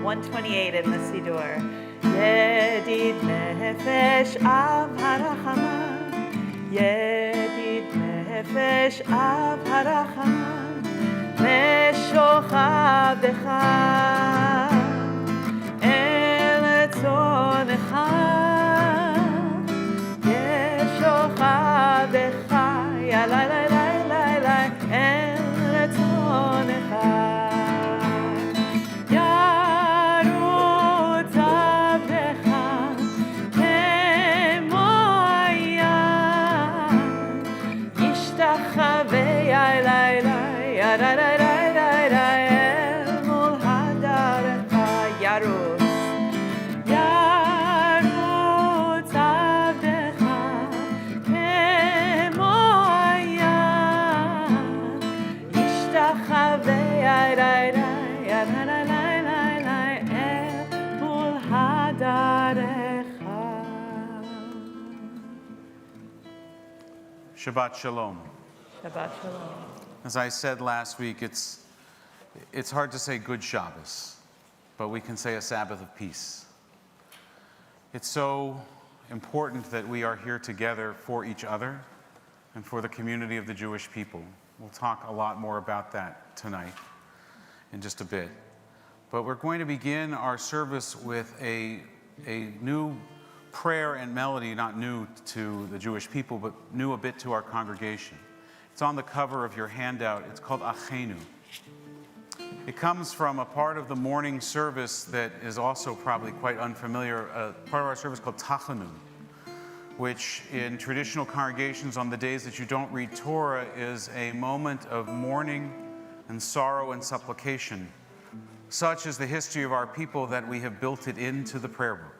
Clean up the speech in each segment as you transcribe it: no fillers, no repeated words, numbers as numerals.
128 in the siddur. Yedid nefesh av harachaman, Yedid nefesh av harachaman, Meshochavecha el tzonecha, Yeshochavecha yalai lai lai lai lai el tzonecha. Shabbat Shalom. Shabbat Shalom. As I said last week, it's hard to say good Shabbos, but we can say a Sabbath of peace. It's so important that we are here together for each other and for the community of the Jewish people. We'll talk a lot more about that tonight in just a bit. But we're going to begin our service with a new prayer and melody, not new to the Jewish people, but new a bit to our congregation. It's on the cover of your handout. It's called Achenu. It comes from a part of the morning service that is also probably quite unfamiliar, a part of our service called Tachanun, which in traditional congregations on the days that you don't read Torah is a moment of mourning and sorrow and supplication. Such is the history of our people that we have built it into the prayer book.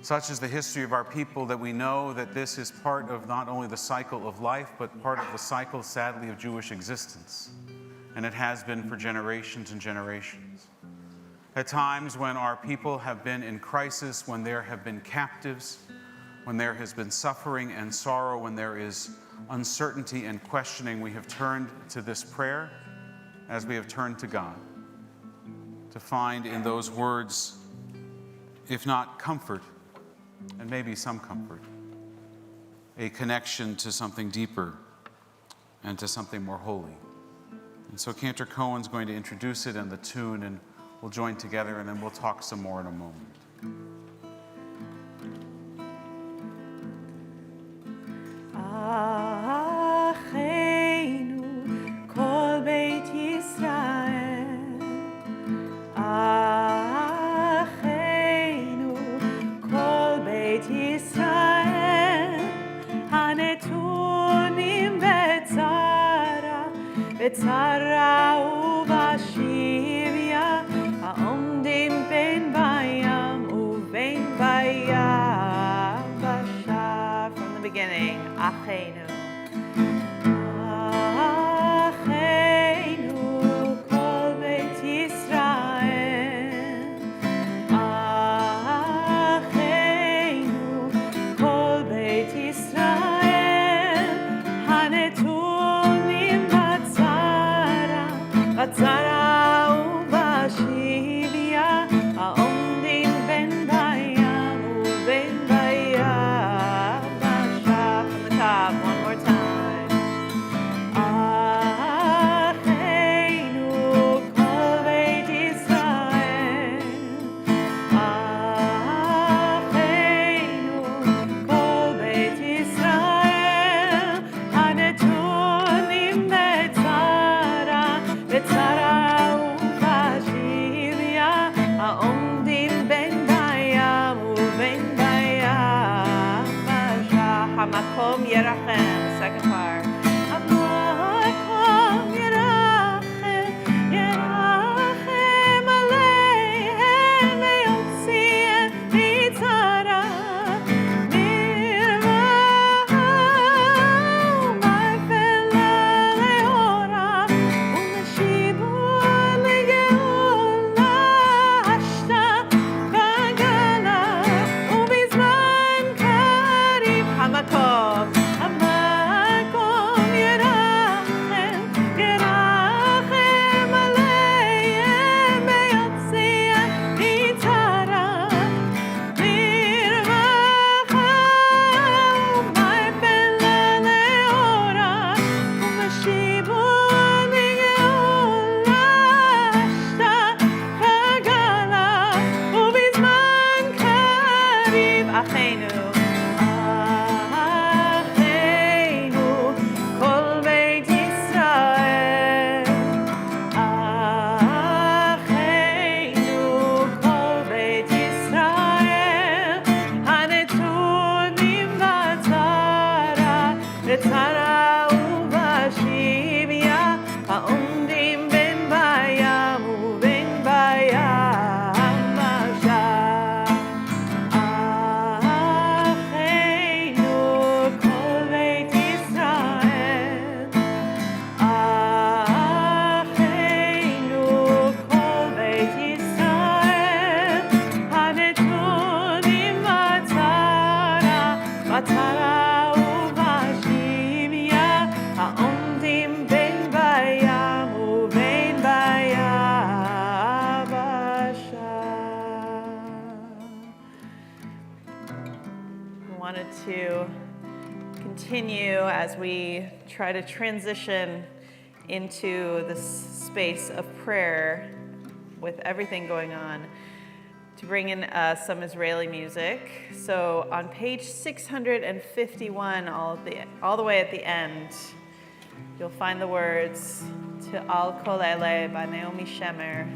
Such is the history of our people that we know that this is part of not only the cycle of life, but part of the cycle, sadly, of Jewish existence. And it has been for generations and generations. At times when our people have been in crisis, when there have been captives, when there has been suffering and sorrow, when there is uncertainty and questioning, we have turned to this prayer as we have turned to God, to find in those words, if not comfort, and maybe some comfort, a connection to something deeper and to something more holy. And so Cantor Cohen's going to introduce it and the tune, and we'll join together, and then we'll talk some more in a moment. Achenu kol beit Yisrael, Achenu kol beit Yisrael, hanetunim betzara ubashivya, haomdim ben bayam uvein bayabasha. From the beginning, Achenu. Achenu kol beit Yisrael, Achenu kol beit Yisrael, hanetunim betzara ubashivya, haomdim ben bayam uvein bayabasha. From the top, one more time. Achenu kol beit Yisrael, Achenu kol beit Yisrael, hanetunim betzara ubashivya, haomdim ben bayam uvein bayabasha. Hamakom yerachem, second part. Hamakom yerachem, yerachem aleihem, veyotziem mitzara, mirva u'marfela leora, u'meshibu legeula, hashta v'gala, u'bizman karib. Hamakom wanted to continue as we try to transition into this space of prayer with everything going on, to bring in some Israeli music. So on page 651, all the way at the end, you'll find the words to Al Kol Ele by Naomi Shemer,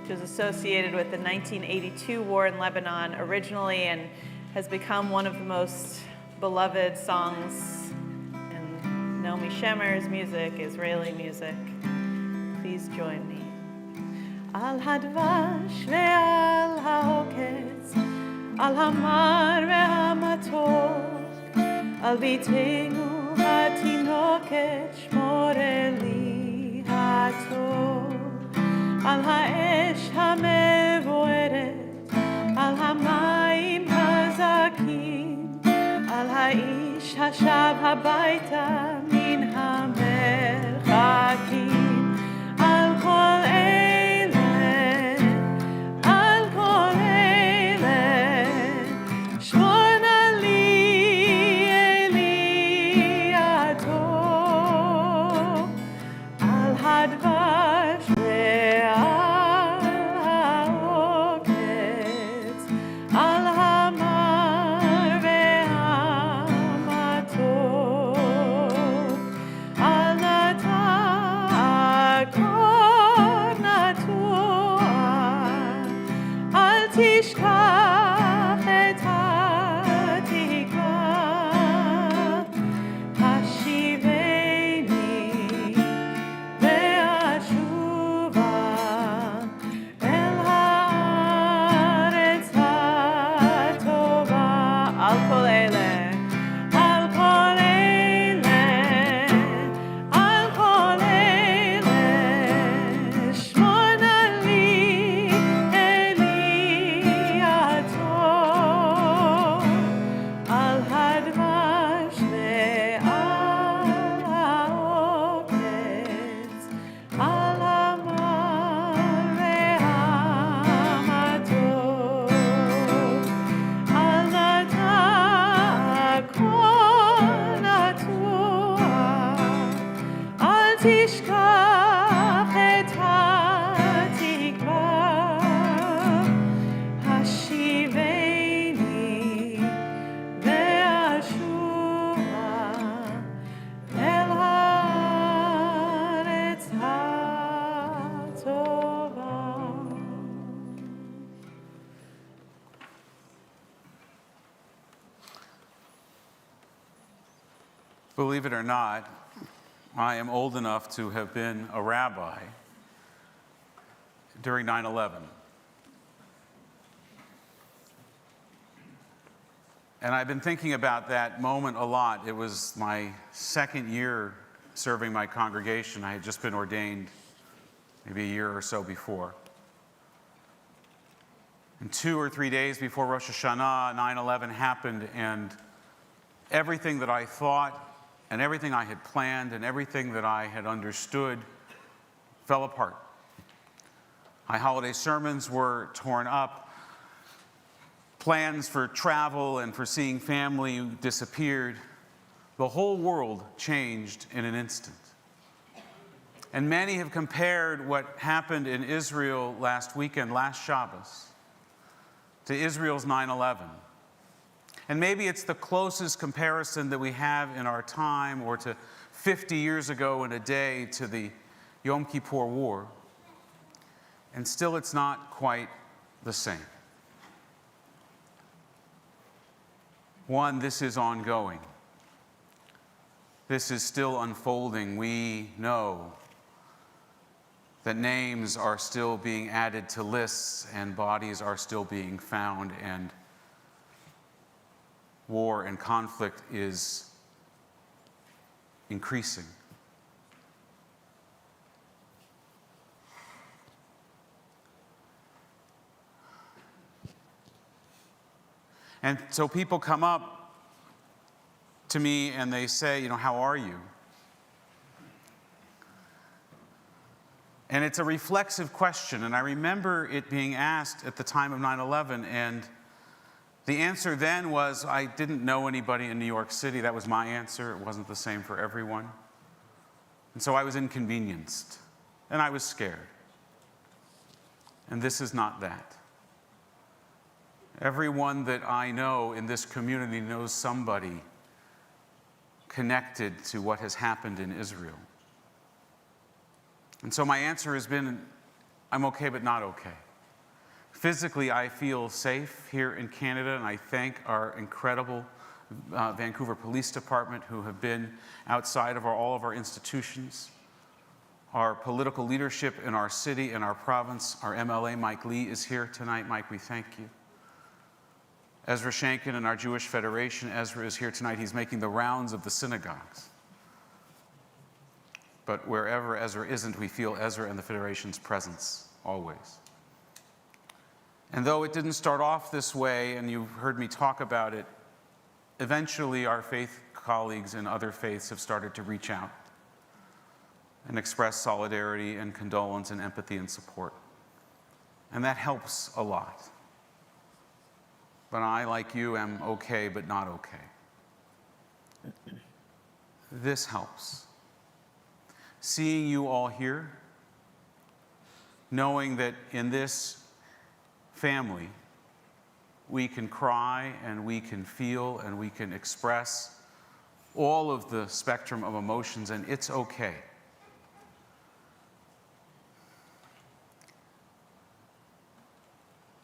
which was associated with the 1982 war in Lebanon originally and has become one of the most beloved songs in Naomi Shemer's music, Israeli music. Please join me. Al hadvash ve'al ha'oketz, al hamar ve'hamatok, al bitenu ha'tinoket shmor li hatov, al ha'esh ha'mevoeret, al ha'mayim hazakim, al ha'ish hashab habayta min ha'merchakim, al kol Believe it or not, I am old enough to have been a rabbi during 9/11. And I've been thinking about that moment a lot. It was my second year serving my congregation. I had just been ordained maybe a year or so before. And 2 or 3 days before Rosh Hashanah, 9/11 happened, and everything that I thought and everything I had planned and everything that I had understood fell apart. My holiday sermons were torn up. Plans for travel and for seeing family disappeared. The whole world changed in an instant. And many have compared what happened in Israel last weekend, last Shabbos, to Israel's 9/11. And maybe it's the closest comparison that we have in our time, or to 50 years ago in a day, to the Yom Kippur War. And still it's not quite the same. One, this is ongoing. This is still unfolding. We know that names are still being added to lists and bodies are still being found, and war and conflict is increasing. And so people come up to me and they say, how are you? And it's a reflexive question, and I remember it being asked at the time of 9/11, and The answer then was, I didn't know anybody in New York City. That was my answer. It wasn't the same for everyone. And so I was inconvenienced, and I was scared. And this is not that. Everyone that I know in this community knows somebody connected to what has happened in Israel. And so my answer has been, I'm okay, but not okay. Physically, I feel safe here in Canada, and I thank our incredible Vancouver Police Department who have been outside of all of our institutions. Our political leadership in our city and our province, our MLA, Mike Lee, is here tonight. Mike, we thank you. Ezra Shankin and our Jewish Federation, Ezra is here tonight. He's making the rounds of the synagogues. But wherever Ezra isn't, we feel Ezra and the Federation's presence always. And though it didn't start off this way, and you've heard me talk about it, eventually our faith colleagues in other faiths have started to reach out and express solidarity and condolence and empathy and support. And that helps a lot. But I, like you, am okay, but not okay. This helps. Seeing you all here, knowing that in this family, we can cry and we can feel and we can express all of the spectrum of emotions, and it's okay.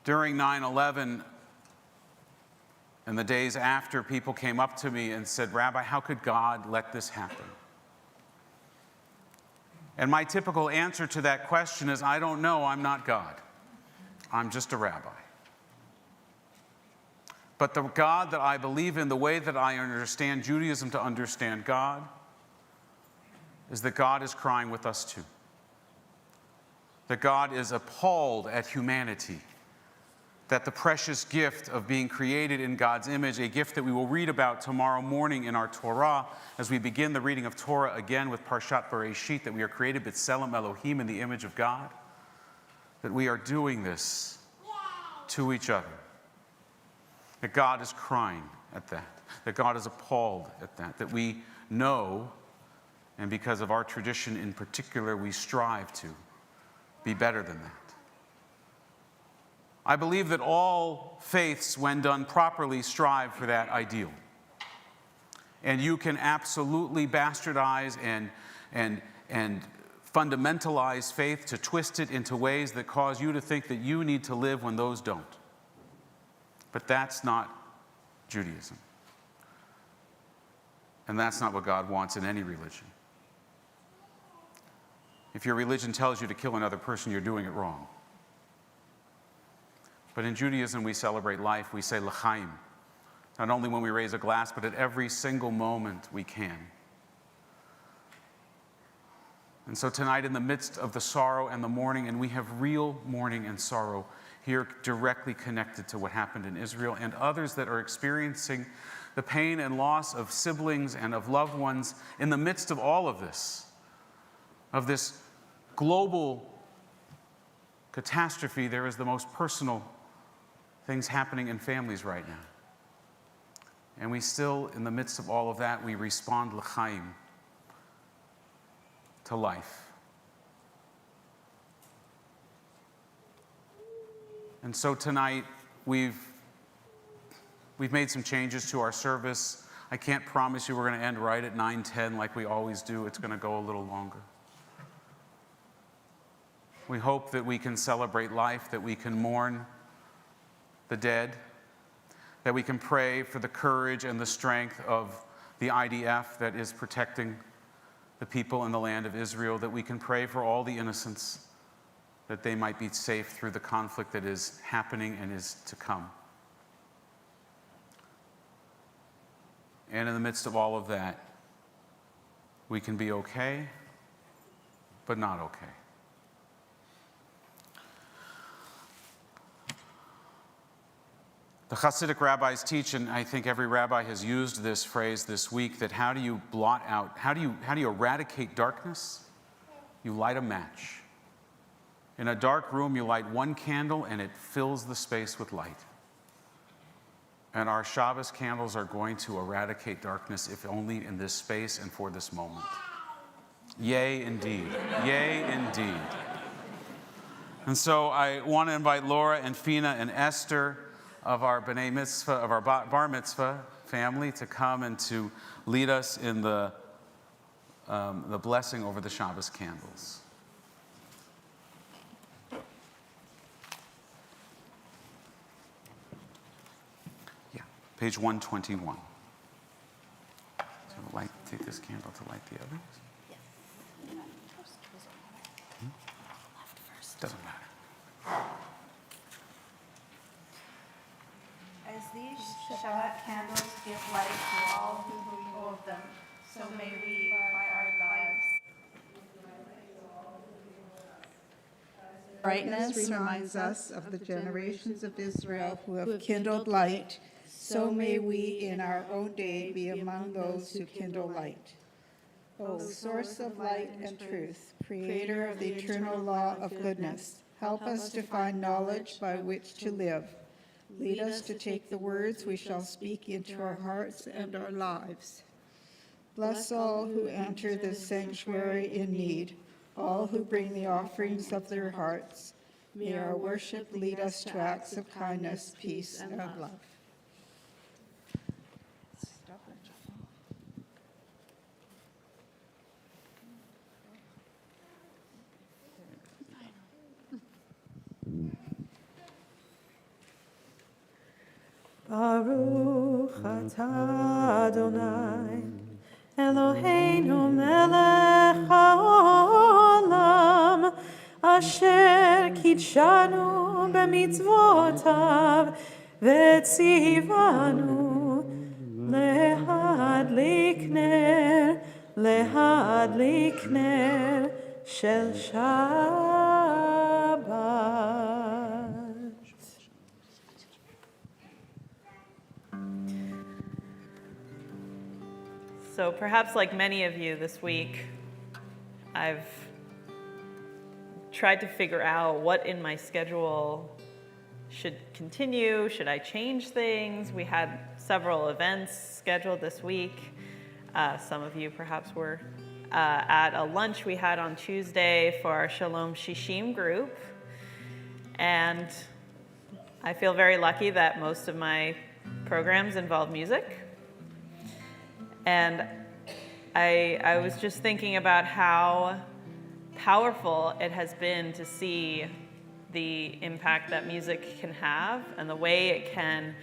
During 9/11 and the days after, people came up to me and said, Rabbi, how could God let this happen? And my typical answer to that question is, I don't know, I'm not God. I'm just a rabbi. But the God that I believe in, the way that I understand Judaism to understand God, is that God is crying with us too. That God is appalled at humanity. That the precious gift of being created in God's image, a gift that we will read about tomorrow morning in our Torah, as we begin the reading of Torah again with Parshat Bereshit, that we are created b'tselem Elohim in the image of God, that we are doing this to each other. That God is crying at that God is appalled at that we know, and because of our tradition in particular, we strive to be better than that. I believe that all faiths, when done properly, strive for that ideal. And you can absolutely bastardize and fundamentalize faith to twist it into ways that cause you to think that you need to live when those don't. But that's not Judaism. And that's not what God wants in any religion. If your religion tells you to kill another person, you're doing it wrong. But in Judaism, we celebrate life. We say l'chaim, not only when we raise a glass, but at every single moment we can. And so tonight, in the midst of the sorrow and the mourning, and we have real mourning and sorrow here directly connected to what happened in Israel, and others that are experiencing the pain and loss of siblings and of loved ones, in the midst of all of this global catastrophe, there is the most personal things happening in families right now. And we still, in the midst of all of that, we respond l'chaim, to life. And so tonight, we've made some changes to our service. I can't promise you we're going to end right at 9:10 like we always do. It's going to go a little longer. We hope that we can celebrate life, that we can mourn the dead, that we can pray for the courage and the strength of the IDF that is protecting the people in the land of Israel, that we can pray for all the innocents, that they might be safe through the conflict that is happening and is to come. And in the midst of all of that, we can be okay, but not okay. The Hasidic rabbis teach, and I think every rabbi has used this phrase this week, that how do you blot out, how do you eradicate darkness? You light a match. In a dark room, you light one candle and it fills the space with light. And our Shabbos candles are going to eradicate darkness, if only in this space and for this moment. Yay, indeed. Yay, indeed. And so I want to invite Laura and Fina and Esther of our B'nai Mitzvah, of our Bar Mitzvah family, to come and to lead us in the blessing over the Shabbos candles. Yeah, page 121. So take this candle to light the others. Doesn't matter. As these Shabbat candles give light to all who behold them, so may we, by our lives. Brightness reminds us of the generations of Israel who have kindled light, so may we in our own day be among those who kindle light. O source of light and truth, creator of the eternal law of goodness, help us to find knowledge by which to live. Lead us to take the words we shall speak into our hearts and our lives. Bless all who enter this sanctuary in need, all who bring the offerings of their hearts. May our worship lead us to acts of kindness, peace, and love. Baruch atah Adonai, Eloheinu melech haolam, asher kidshanu b'mitzvotav, v'tzivanu lehadlik ner shel Shabbat. So perhaps like many of you this week, I've tried to figure out what in my schedule should continue. Should I change things? We had several events scheduled this week. Some of you perhaps were at a lunch we had on Tuesday for our Shalom Shishim group. And I feel very lucky that most of my programs involve music. And I was just thinking about how powerful it has been to see the impact that music can have and the way it can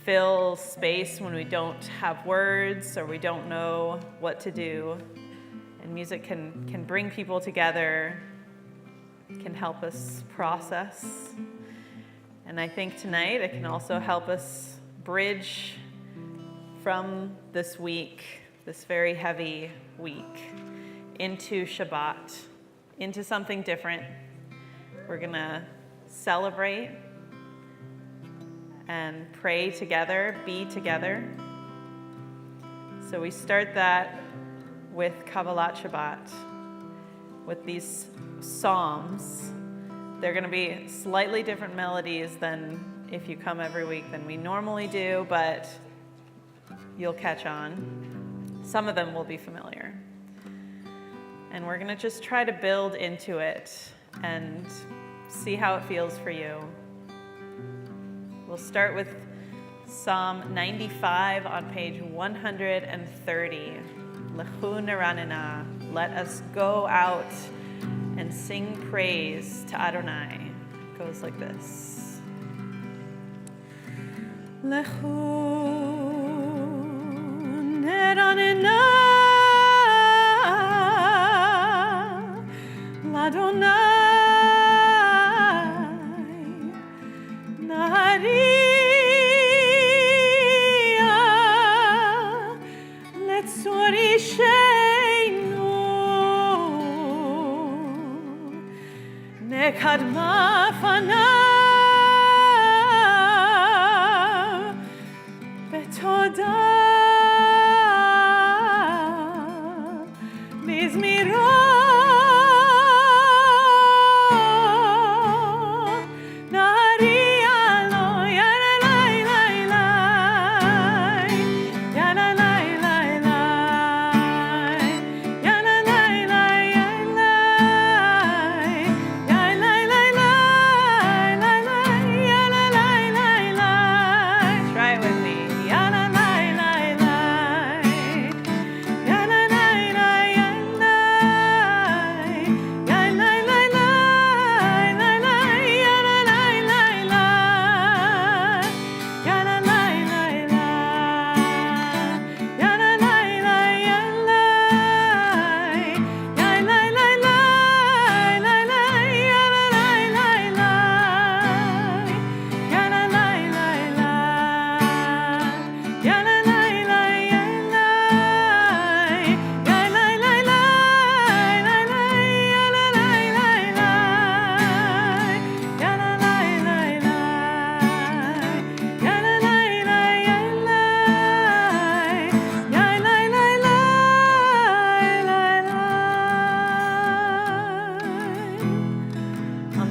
fill space when we don't have words or we don't know what to do. And music can bring people together, can help us process. And I think tonight it can also help us bridge from this week, this very heavy week, into Shabbat, into something different. We're gonna celebrate and pray together, be together. So we start that with Kabbalat Shabbat, with these psalms. They're gonna be slightly different melodies than if you come every week than we normally do, but you'll catch on. Some of them will be familiar. And we're gonna just try to build into it and see how it feels for you. We'll start with Psalm 95 on page 130. Lechu neranena, let us go out and sing praise to Adonai. It goes like this. Lechu neranena l'Adonai nahariya letzorishenu nekadma fanav betodah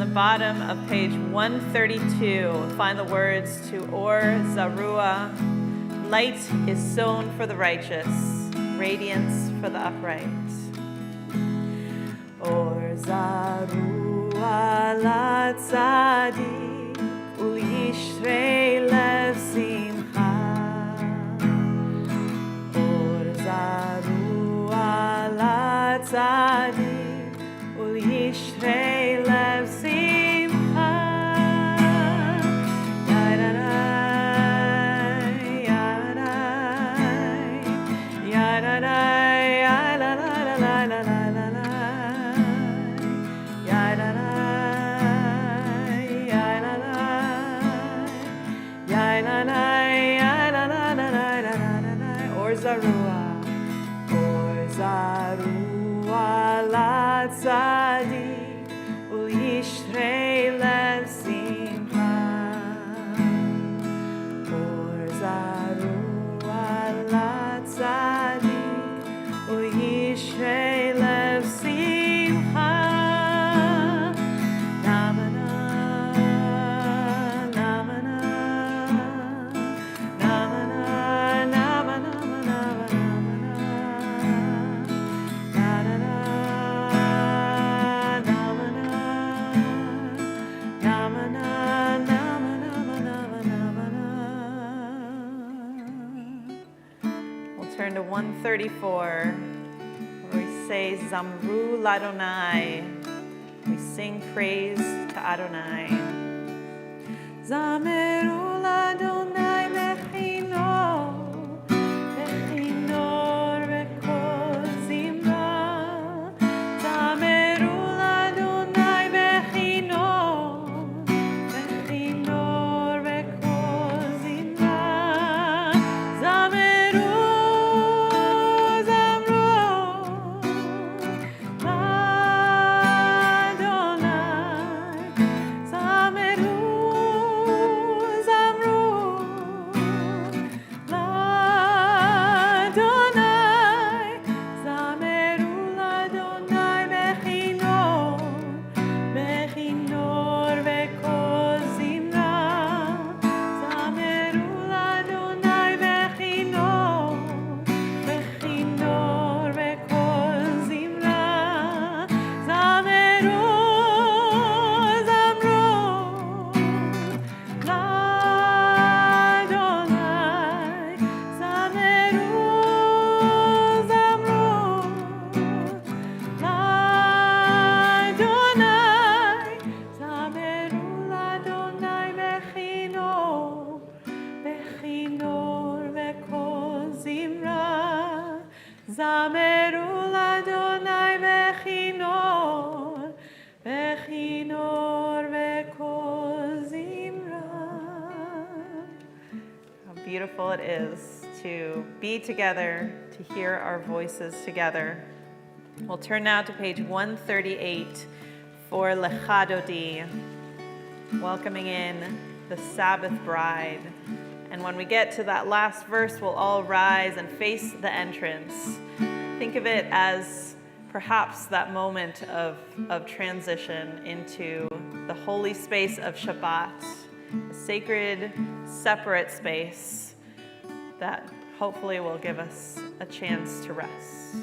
the bottom of page 132, find the words to Or Zarua. Light is sown for the righteous, radiance for the upright. Or Zarua la tzadik u'yishrei lev simcha. Or Zarua la tzadik u'yishrei lev simcha. Zarua la tzadik u'yishrei lev simcha. Or Zarua la tzadik u'yishrei lev simcha. Namana, namana, namana, namana, namana. Turn to 134, where we say Zamru Ladonai. We sing praise to Adonai. Zameru Ladonai mechino, mechinor vekol zimra. Zameru Ladonai mechino, mechinor vekol zimra. Zameru beautiful it is to be together, to hear our voices together. We'll turn now to page 138 for Lecha Dodi, welcoming in the Sabbath bride. And when we get to that last verse, we'll all rise and face the entrance. Think of it as perhaps that moment of transition into the holy space of Shabbat, a sacred, separate space that hopefully will give us a chance to rest.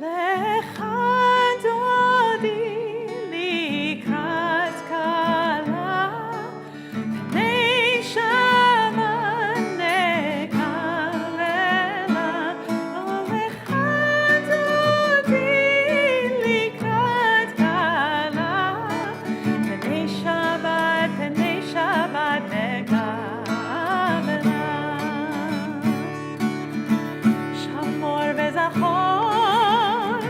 Lecha Dodi likrat kala, Bnei Shabbat nekavela. Lecha Dodi likrat kala, Bnei Shabbat nekavela. Shamor v'zachor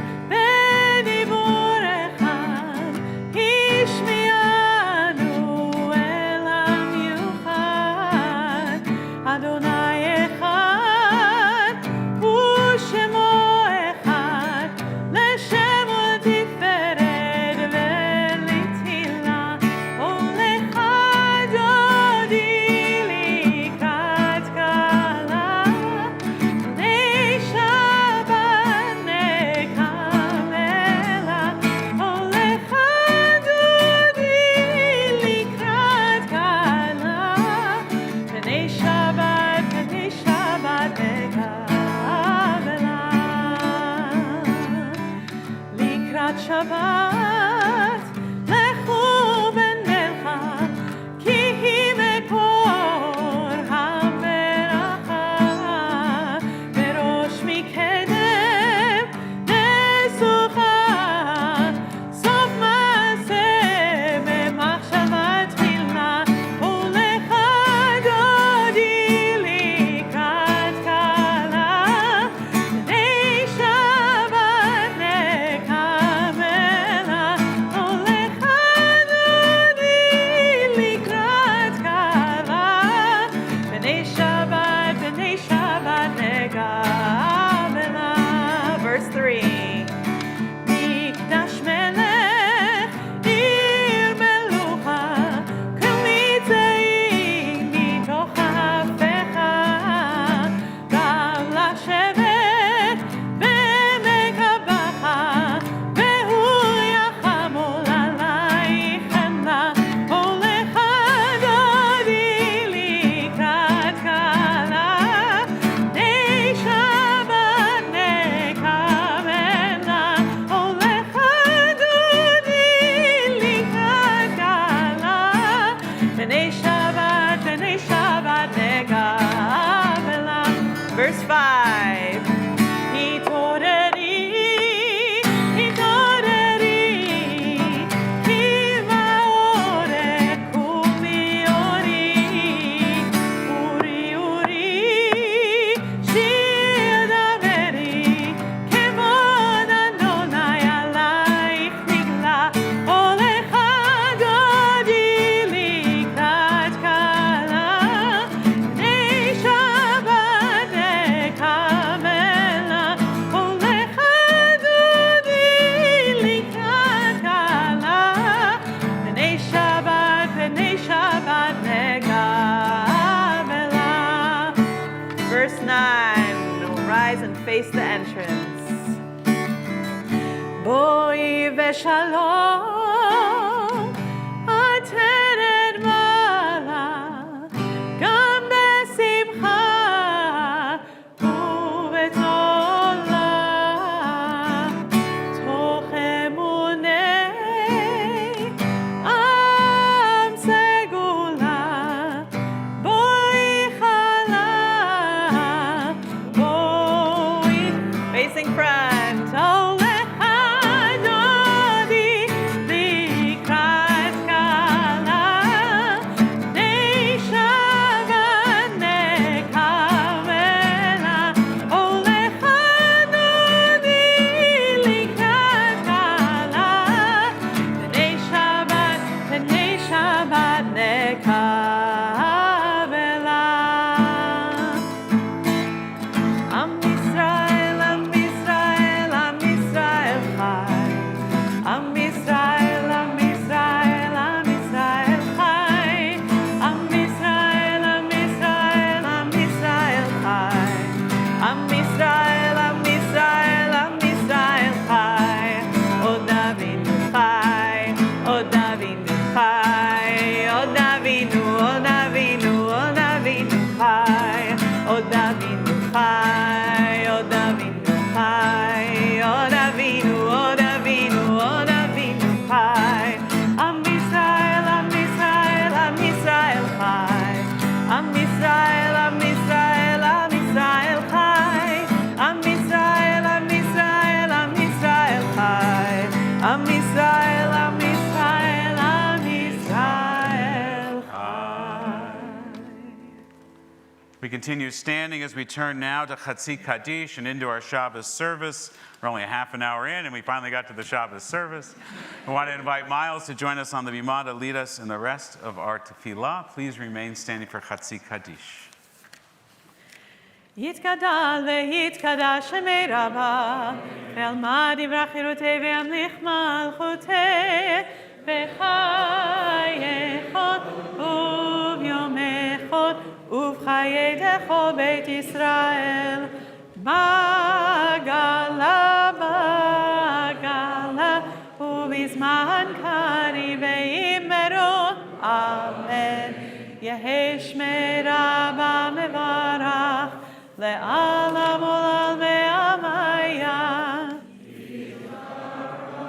face the entrance. Boi veshalom, ateret mala, gam besimcha, ubetola, toch emunei, am segula, boi chala, boi, facing front, oh, Lecha Dodi, likrat kala, nei Shabbat nekavela, oh, Lecha Dodi, likrat kala, nei Shabbat nekavela. Am Yisrael, Am Yisrael, Am Yisrael chai. Am Yisrael, Am Yisrael, Am Yisrael chai. Am Yisrael, Am Yisrael, Am Yisrael chai. Am Yisrael, Am Yisrael, Am Yisrael chai. Od Avinu chai, Od Avinu chai. Od Avinu, Od Avinu, Od Avinu chai. Od Avinu chai, Od Avinu chai. Od Avinu, Od Avinu, Od Avinu chai. Am Yisrael, Am Yisrael, Am Yisrael chai. Am Yisrael, Am Yisrael, Am Yisrael chai. Am Yisrael, Am Yisrael, Am Yisrael chai. Am Yisrael, Am Yisrael, Am Yisrael chai. We continue standing as we turn now to Kaddish and into our Shabbos service. We're only a half an hour in, and we finally got to the Shabbos service. I want to invite Miles to join us on the Bimah to lead us in the rest of our tefillah. Please remain standing for Kaddish. יתגדל ויתקדש שמי רבה, ואלמד יברח חירותי וימליך מלכותי, בחייכות וביומכות ובחיי דכו בית ישראל, בגלה בגלה ובזמן קריב ויאמרו אמן. יהי שמי רבה מברך לעולם עולם ועמיה.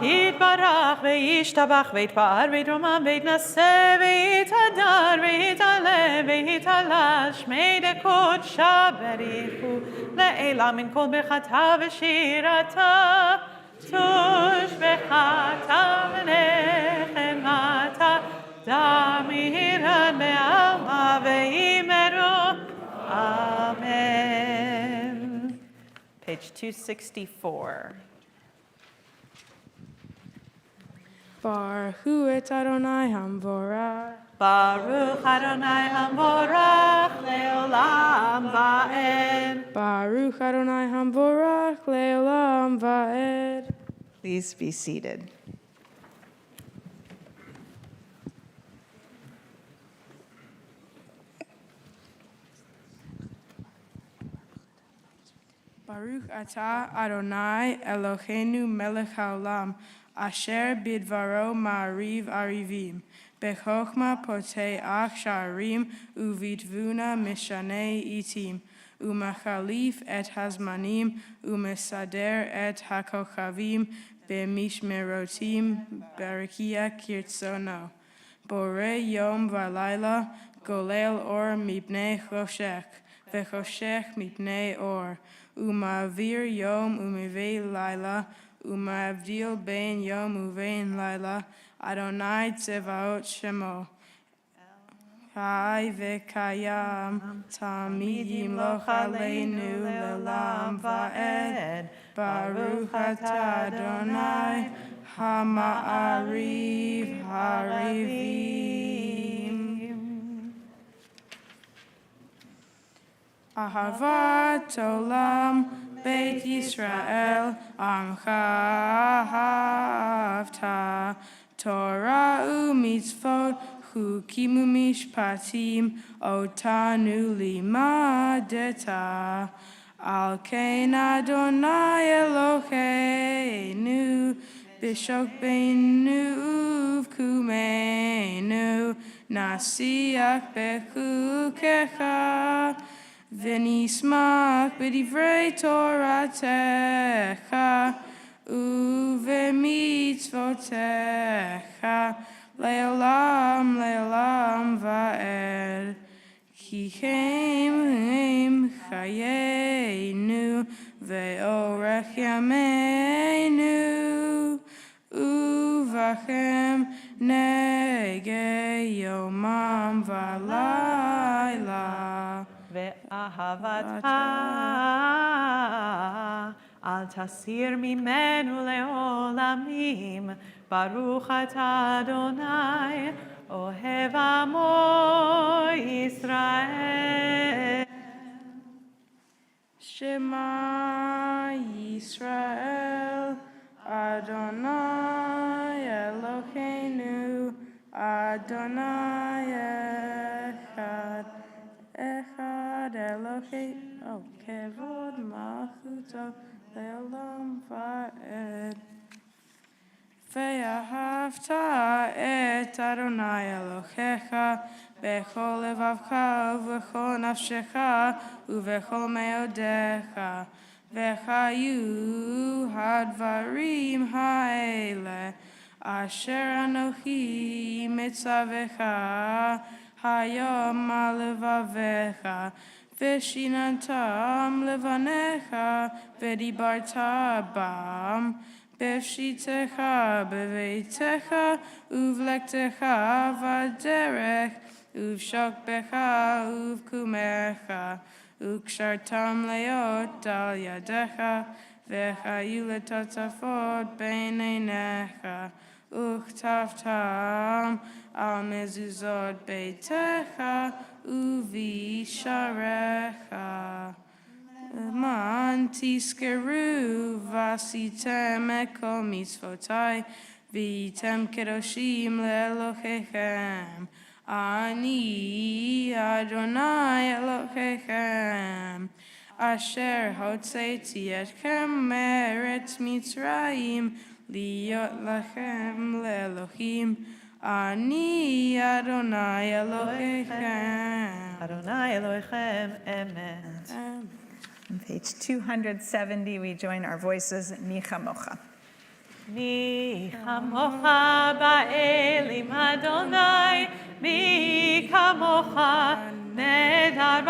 יתברך וישתבח ויתפאר ויתרומם ויתנשא ויתהדר ויתעלה ויתעלה שמי דקודשה בריחו לעילה מן כל ברכתה ושירתה תושבחתה ונחמתה דמירן בעלמה ואמרו Amen. Page 264. Baruch et Adonai Hamvorach. Baruch Adonai Hamvorach leolam va'ed. Baruch Adonai Hamvorach leolam va'ed. Please be seated. Baruch atah Adonai Eloheinu melech haolam, asher bidvaro ma'ariv arivim, bechokma poteach sha'arim, uvitvuna mishanei itim, umachalif et hazmanim, umesader et hakochavim, bemishmerotim, barakia kirtsono. Bore yom v'layla, golel or mipnei choshech, v'choshech mipnei or. Umavir yom umivei laila, umavdil ben yom uvein laila, Adonai tzevaot shemo. Hai vekayam, tamid yimloch aleinu lelam va'ed, Baruch atah Adonai, hama'ariv harivim. Ahavat olam Beit Yisrael Amcha Ahavta Torah u'mitzvot chukim u'mishpatim otanu limadeta Al Kain Adonai Eloheinu, Bishok Beinu Uvkumeinu, Nasiach Bechukecha, V'nismach B'divrei Toratecha, Uvemitzvotecha, Le'olam, Le'olam Va'ed. Ki hem chayenu ve'orech yameinu uvachem nege yomam v'layla. ואהבתך אל תסיר ממנו לעולמים. ברוך אתה אדוני אוהב עמו ישראל. Shema Yisrael, Adonai Eloheinu, Adonai Echad, Echad Eloheinu, Kevod Malchuto, Le'olam Va'ed. Ve'ahavta et Adonai Elohecha bechol levavcha uvechol nafshecha uvechol meodecha vechayu hadvarim ha'ele asher anochi mitzavecha hayom alevavecha veshinantam levanecha vedibarta bam Befshitecha, beveitecha, uvlektecha, vaderech, uvshokbecha, uvkumecha, ukshartam leot al yadecha, vechayu letotafot beinenecha, uchtavtam al mezuzot beitecha, uvisharecha. Man tiskeru vasitem eko mitzvotai vitem kedoshim leElohechem. Ani Adonai Elohechem asher hotzeti etchem meretz Mitzrayim liot lachem leElohim. Ani Adonai Elohechem. Adonai Elohechem, amen. On page 270, we join our voices, Mi Chamocha. Mi chamocha ba'elim Adonai, mi kamocha nedar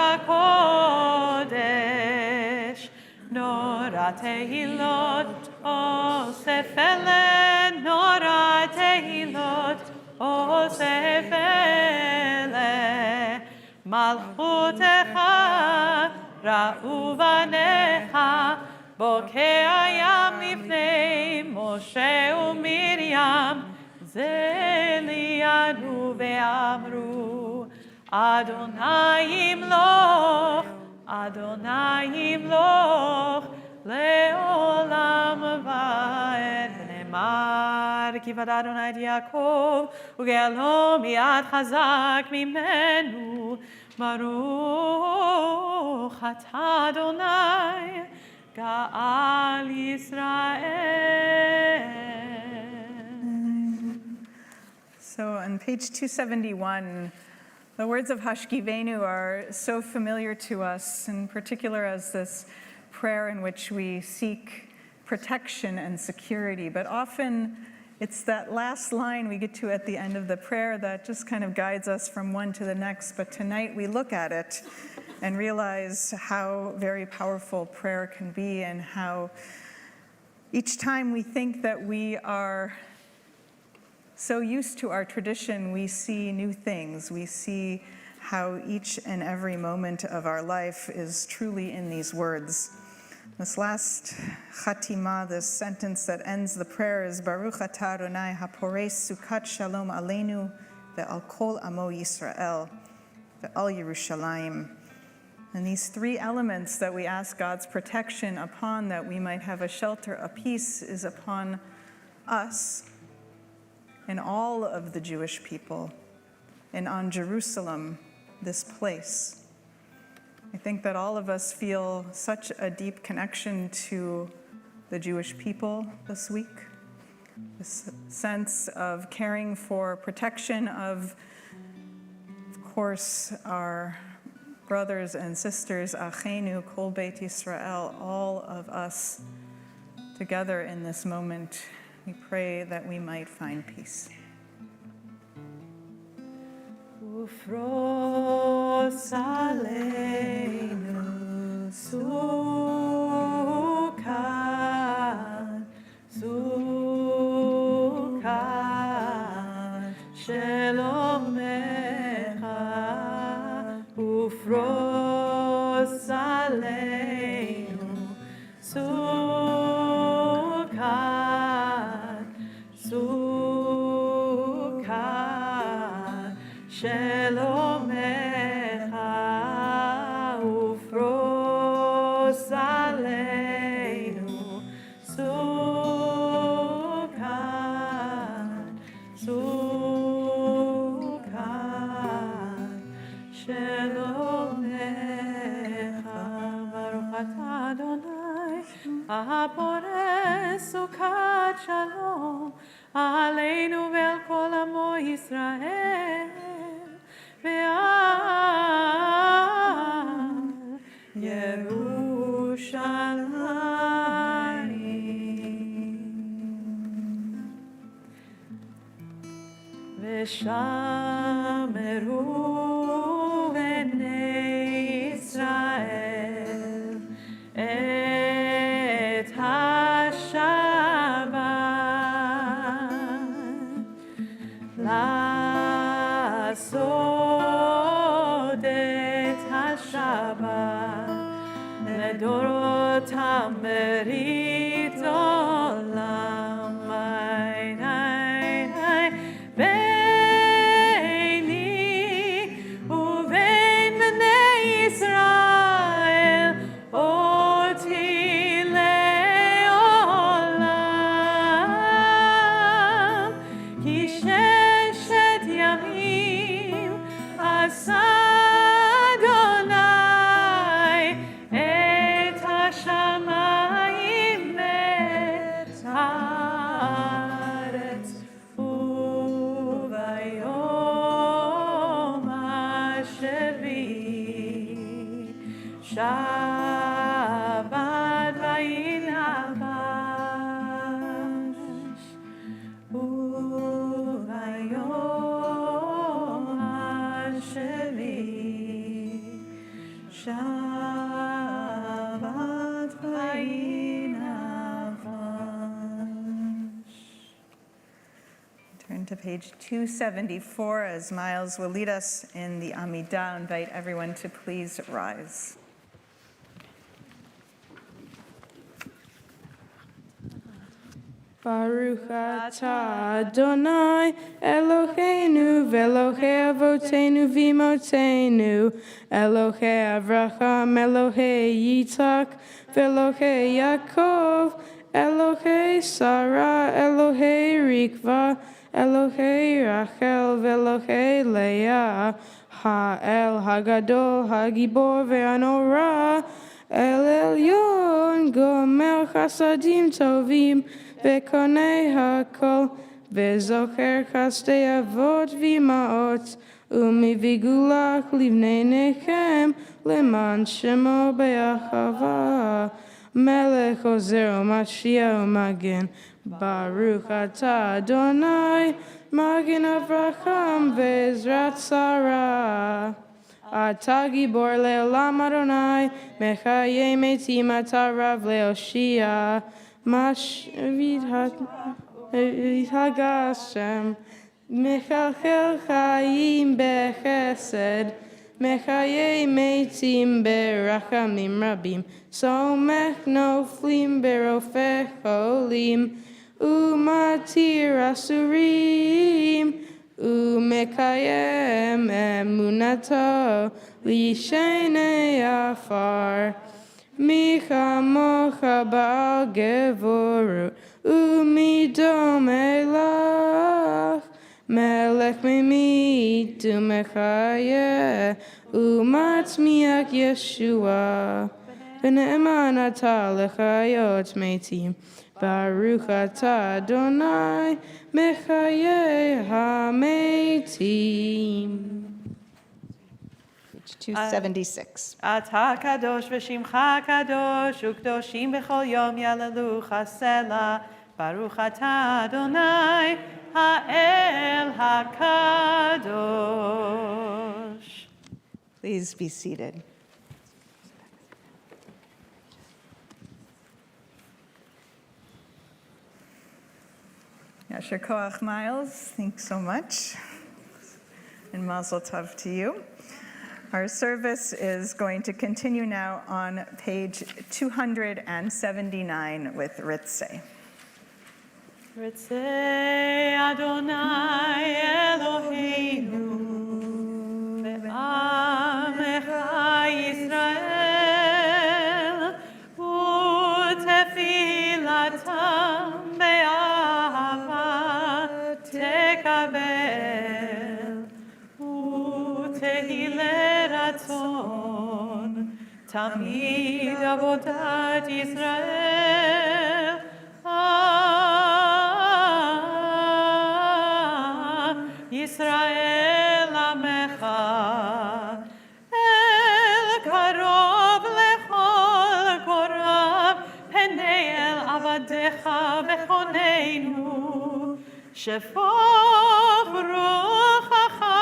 b'kodesh. Nora tehilot osef ele, nora tehilot osef ele. Malchutecha ra'u banecha, בוקע ים לפני משה ומרים, זה לינו ואמרו, אדוני ימלוך, אדוני ימלוך, לעולם ועד. ונאמר, כי בד אדוני את יעקב, וגאלו מיד חזק ממנו, ברוך אתה אדוני, Ga'al Yisrael. So on page 271, the words of Hashkivenu are so familiar to us, in particular as this prayer in which we seek protection and security. But often it's that last line we get to at the end of the prayer that just kind of guides us from one to the next. But tonight we look at it and realize how very powerful prayer can be, and how each time we think that we are so used to our tradition, we see new things. We see how each and every moment of our life is truly in these words. This last chatima, this sentence that ends the prayer, is Baruch atah Adonai hapores sukat shalom Elenu ve'al kol amo Yisrael ve'al Yerushalayim. And these three elements that we ask God's protection upon, that we might have a shelter, a peace, is upon us and all of the Jewish people, and on Jerusalem, this place. I think that all of us feel such a deep connection to the Jewish people this week. This sense of caring for protection of course, our brothers and sisters, Achenu, Kol Beit Yisrael, all of us together in this moment. We pray that we might find peace. Ufros aleinu sukkah, sukkah, Shalom Rav, Ufros aleinu sukkah, sukkah, Shalom Rav, Ufros aleinu sukkah, sukkah, Shalom Rav, Baruch atah Adonai, Hapores sukkah Shalom, Elenu ve'al kol amo Yisrael, ve'al Yerushalayim, ve'shameru bnei Yisrael et HaShabbat, לעשות את השבת לדורותם ברית עולם. ביני ובין בני ישראל אותי לעולם, כי ששת ימים עשה אדוני את השמיים ואת הארץ, וביום השביעי שבת וינבש, וביום השביעי שבת וינבש. Turn to page 274 as Miles will lead us in the Amida. I invite everyone to please rise. Baruch atah Adonai Eloheinu ve'Elohei avotenu v'imotenu, Elohei Avraham, Elohei Yitzhak, ve'Elohei Yaakov, Elohei Sarah, Elohei Rikva, Elohei Rachel, ve'Elohei Leah, Ha'el Hagadol, Hagibor ve'Anorah, El Elyon, Gomer Chasadim Tovim, Vekonei Hakol, Vezocher Chastei Avot V'imaot, Umivigulach Livnei Nechem, Leman Shemo Be'achava, Melech Ozer Mashiach Magen, Baruch atah Adonai, Magen Avraham ve'Ezrat Sarah. Atah Gibor le'olam Adonai, Mechayei metim atah Rav le'oshia, Mashvid hagashem, Mechalchel chayim bechesed, Mechayei metim berachamim rabim, Somech noflim berofeh cholim, Umatir asurim, Umekayem emunato lishenei afar, Michamocha ba'al gevorut, Umidom elach, melech memit umechayeh umatzmiach Yeshua. V'ne'eman atah lechayot metim. Baruch atah Adonai mechayeh hametim. Page 276. אתה קדוש ושמך קדוש, וקדושים בכל יום יהללוך סלה. ברוך אתה אדוני, האל הקדוש. Please be seated. Yasher Koach Miles, thanks so much. And Mazel Tov to you. Our service is going to continue now on page 279 with Ritzeh. Ritzeh Adonai Eloheinu ve'amecha Yisrael u'tefilatam be'ahava tekabel u'tehileh ratzon tamid avodat Yisrael Yisrael Amecha El Karov Lechol Korav Penei El Avadecha Bechoneinu Shefoch Ruchacha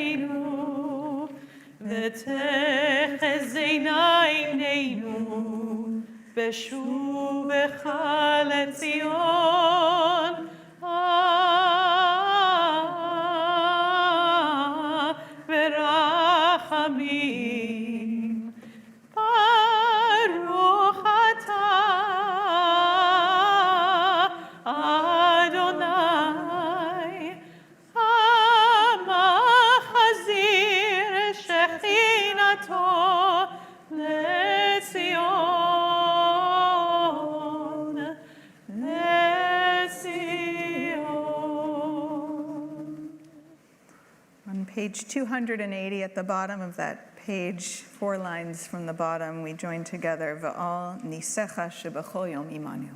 Aleinu V'techezena Eineinu בשובך לציון, ברחמים. ברוך אתה, אדוני, המחזיר שכינתו לציון. Page 280 at the bottom of that page, 4 lines from the bottom, we join together, V'al nisecha shebechol yom imanu.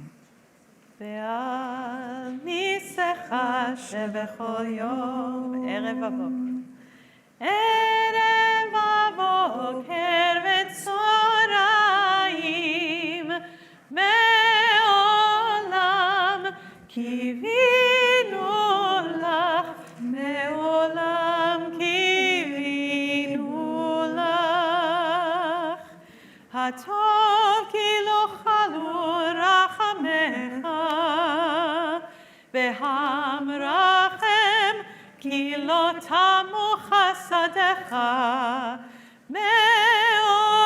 ועל ניסך שבכל יום ערב ובוקר. ערב ובוקר וצהריים מעולם קיווינו לך, מעולם קיווינו לך. הטוב כי לא חלו רחמך, והמרחם כי לא תמו חסדך. מעולם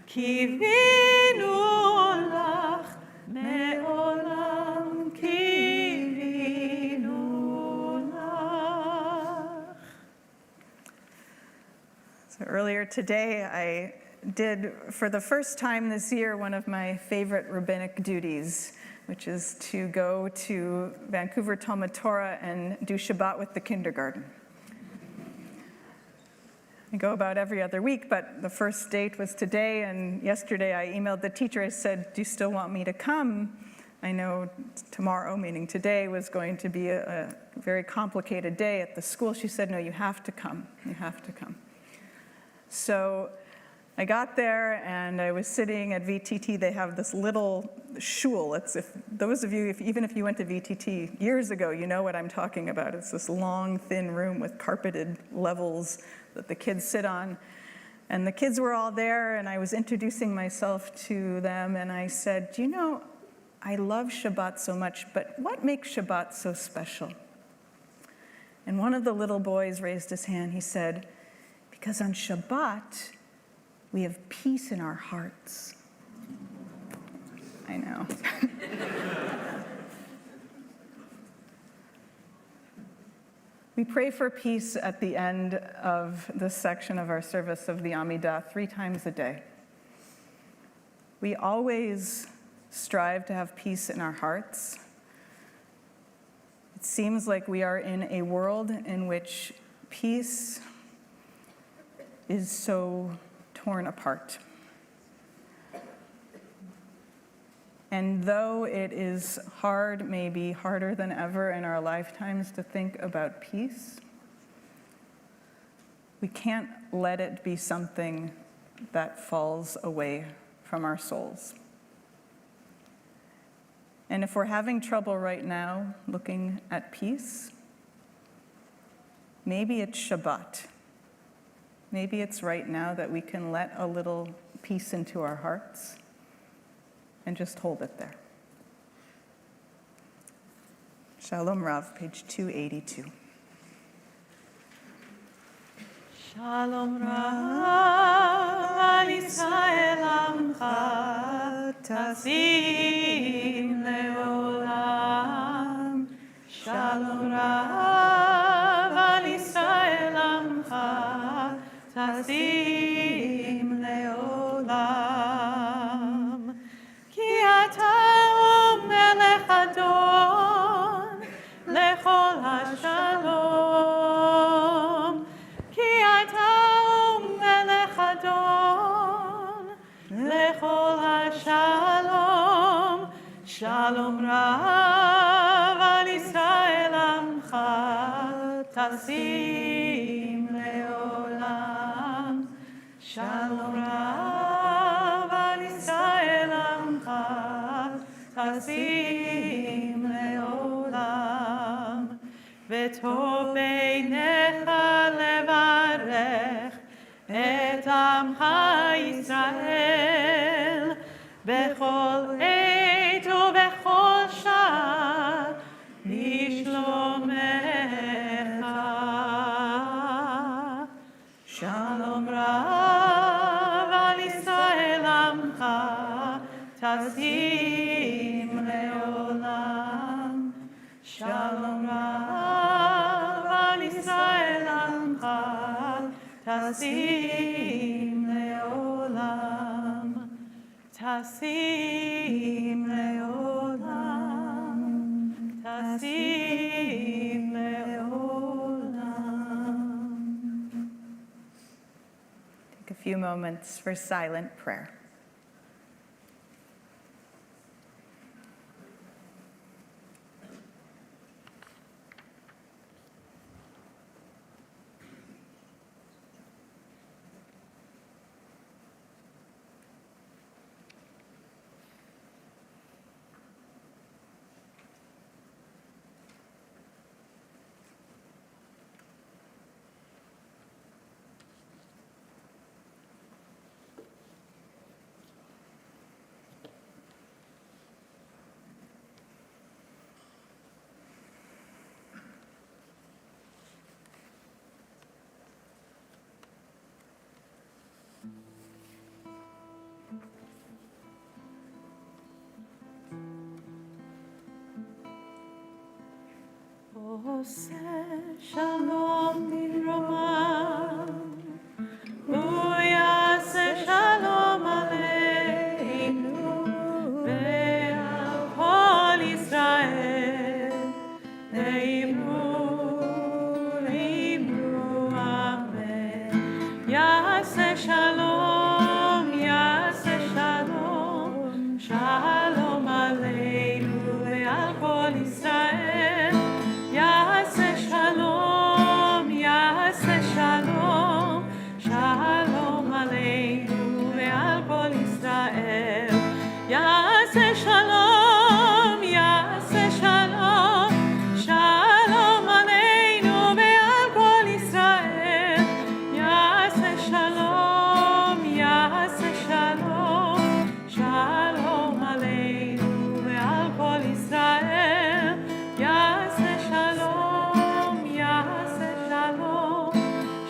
קיווינו לך, מעולם קיווינו לך. So earlier today, I did, for the first time this year, one of my favorite rabbinic duties, which is to go to Vancouver Talmud Torah and do Shabbat with the kindergarten. I go about every other week, but the first date was today, and yesterday I emailed the teacher. I said, do you still want me to come? I know tomorrow, meaning today, was going to be a very complicated day at the school. She said, no, you have to come. You have to come. So I got there and I was sitting at VTT. They have this little shul. It's, if those of you, even if you went to VTT years ago, you know what I'm talking about. It's this long, thin room with carpeted levels that the kids sit on. And the kids were all there, and I was introducing myself to them, and I said, do you know, I love Shabbat so much, but what makes Shabbat so special? And one of the little boys raised his hand. He said, because on Shabbat, we have peace in our hearts. I know. We pray for peace at the end of this section of our service of the Amida 3 times a day. We always strive to have peace in our hearts. It seems like we are in a world in which peace is so torn apart. And though it is hard, maybe harder than ever in our lifetimes to think about peace, we can't let it be something that falls away from our souls. And if we're having trouble right now looking at peace, maybe it's Shabbat. Maybe it's right now that we can let a little peace into our hearts and just hold it there. Shalom Rav, page 282. Shalom Rav, al Yisrael amcha, tasim leolam. Shalom Rav, al Yisrael amcha, tasim leolam. Ki ata melech adon, lechol hashalom. Ki ata melech adon, lechol hashalom. Shalom Rav al Yisrael amcha, tasim leolam. Shalom Rav al Yisrael amcha, tasim leolam. V'tov beinecha levarech et amcha Yisrael bechol עת ובכל שעה לשלומך. Shalom Rav al Yisrael amcha, tasim leolam. Shalom Rav al Yisrael amcha, tasim leolam. Tasim leolam. Tasim leolam. Take a few moments for silent prayer. Oseh shalom bimromav, uyaseh shalom aleinu, ve'al kol Yisrael, ve'imru amen. Yaseh shalom, shalom aleinu, ve'al kol Yisrael. Yaseh shalom, shalom aleinu ve'al kol Yisrael. Yaseh shalom, shalom aleinu ve'al kol Yisrael. Yaseh shalom, shalom aleinu ve'al kol Yisrael. Yaseh shalom,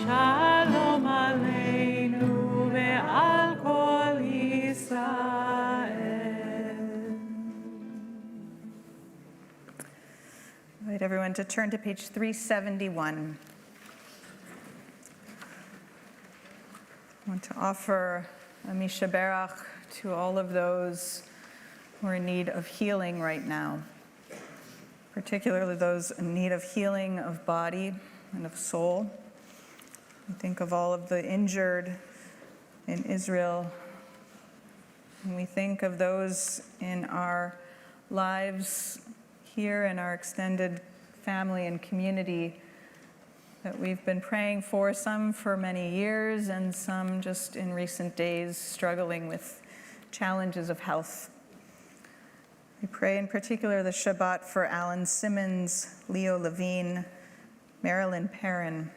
shalom aleinu ve'al kol Yisrael. I invite everyone to turn to page 371. I want to offer a Shebeirach to all of those who are in need of healing right now, particularly those in need of healing of body and of soul. We think of all of the injured in Israel, and we think of those in our lives here in our extended family and community that we've been praying for, some for many years and some just in recent days struggling with challenges of health. We pray in particular the Shabbat for Alan Simmons, Leo Levine, Marilyn Perrin,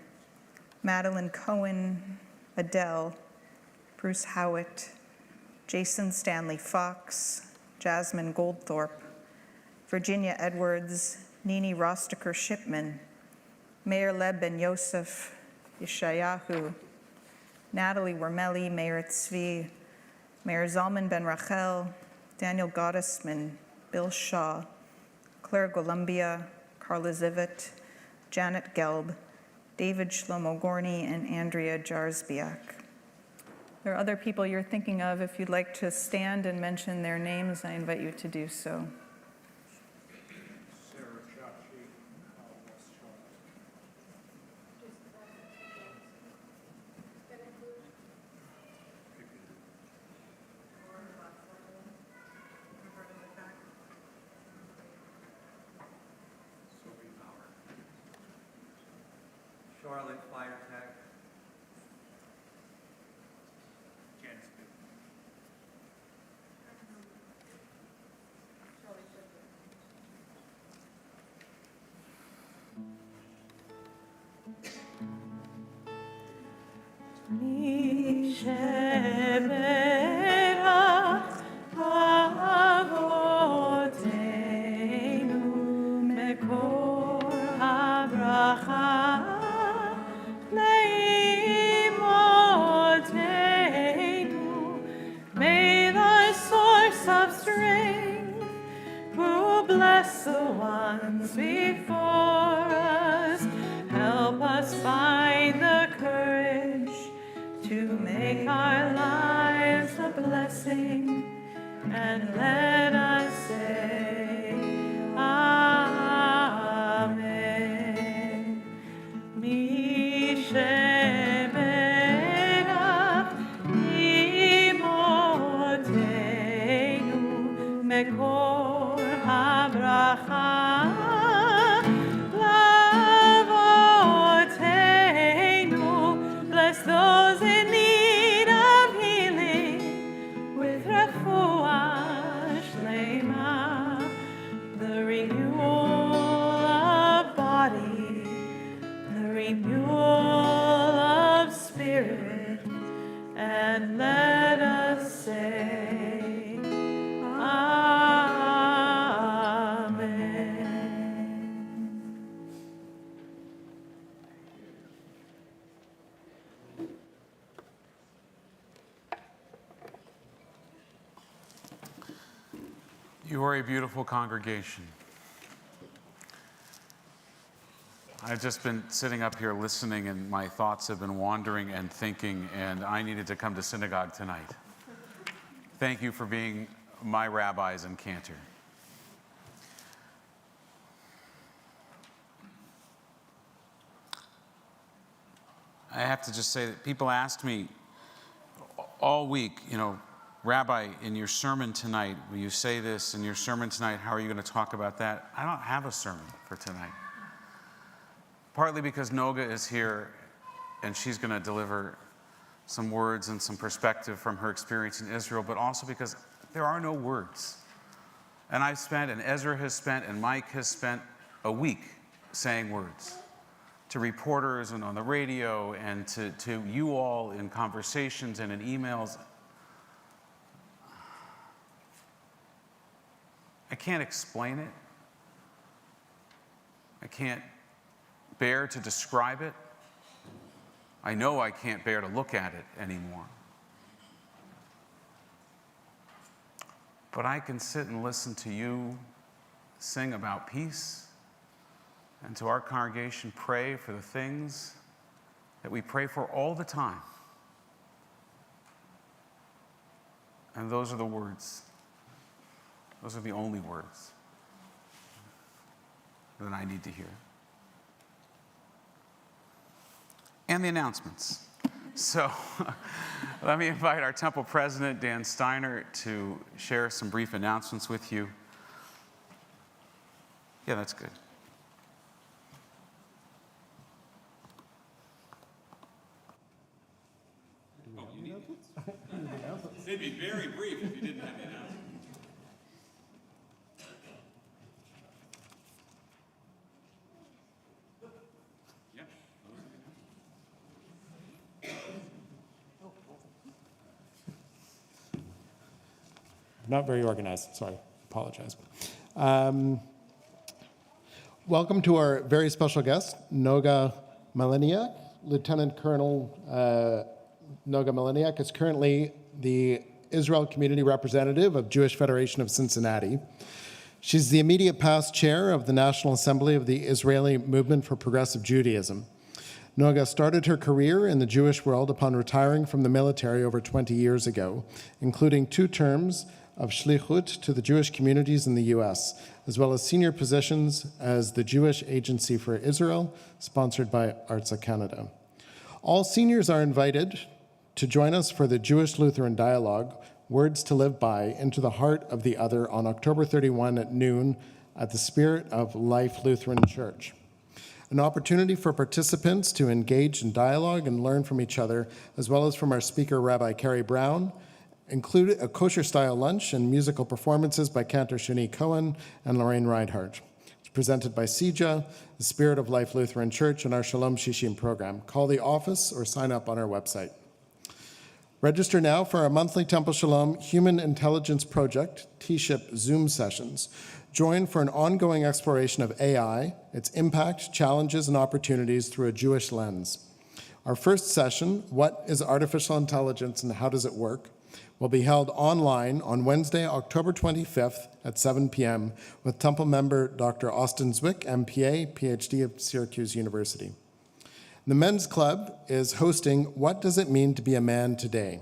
Madeline Cohen, Adele, Bruce Howitt, Jason Stanley Fox, Jasmine Goldthorpe, Virginia Edwards, Nini Rostiker Shipman, Mayor Leb Ben Yosef, Yeshayahu, Natalie Wormeli, Mayor Tzvi, Mayor Zalman Ben Rachel, Daniel Gottesman, Bill Shaw, Claire Columbia, Carla Zivit, Janet Gelb, David Shlomo Gorney, and Andrea Jarzbiak. There are other people you're thinking of. If you'd like to stand and mention their names, I invite you to do so. Charlotte Firetech. Janice Booth. Shebeirach Avotenu Mekor HaBracha Leimotenu. May thy source of strength, who bless the ones before us, help us find the courage to make our lives a blessing, and let us say, Amen. Mi Shebeirach imotenu mekor habracha. Bless those in need of healing with refuah shlema, the renewal of body, the renewal of spirit, and let us say, Amen. You are a beautiful congregation. I've just been sitting up here listening, and my thoughts have been wandering and thinking, and I needed to come to synagogue tonight. Thank you for being my rabbis and cantor. I have to just say that people asked me all week, Rabbi, in your sermon tonight, will you say this in your sermon tonight? How are you going to talk about that? I don't have a sermon for tonight. Partly because Noga is here and she's going to deliver some words and some perspective from her experience in Israel, but also because there are no words. And I've spent, and Ezra has spent, and Mike has spent a week saying words to reporters and on the radio and to you all in conversations and in emails. I can't explain it. I can't bear to describe it. I know I can't bear to look at it anymore. But I can sit and listen to you sing about peace, and to our congregation pray for the things that we pray for all the time. And those are the words. Those are the only words that I need to hear. And the announcements. So let me invite our temple president, Dan Steiner, to share some brief announcements with you. Yeah, that's good. Oh, you need announcements? It'd be very brief if you didn't have the announcements. Not very organized, sorry, apologize. Welcome to our very special guest, Noga Melchior. Lieutenant Colonel Noga Melchior is currently the Israel Community Representative of Jewish Federation of Cincinnati. She's the immediate past chair of the National Assembly of the Israeli Movement for Progressive Judaism. Noga started her career in the Jewish world upon retiring from the military over 20 years ago, including 2 terms of shlichut to the Jewish communities in the U.S., as well as senior positions as the Jewish Agency for Israel, sponsored by Artsa Canada. All seniors are invited to join us for the Jewish Lutheran Dialogue, Words to Live By, Into the Heart of the Other, on October 31 at noon at the Spirit of Life Lutheran Church. An opportunity for participants to engage in dialogue and learn from each other, as well as from our speaker, Rabbi Carrie Brown, included a kosher-style lunch and musical performances by Cantor Shani Cohen and Lorraine Reinhardt. It's presented by CJA, the Spirit of Life Lutheran Church, and our Shalom Shishim program. Call the office or sign up on our website. Register now for our monthly Temple Shalom Human Intelligence Project, T-SHIP Zoom sessions. Join for an ongoing exploration of AI, its impact, challenges, and opportunities through a Jewish lens. Our first session, What is Artificial Intelligence and How Does It Work?, will be held online on Wednesday, October 25th at 7 p.m. with Temple member Dr. Austin Zwick, MPA, PhD of Syracuse University. The Men's Club is hosting What Does It Mean to Be a Man Today?,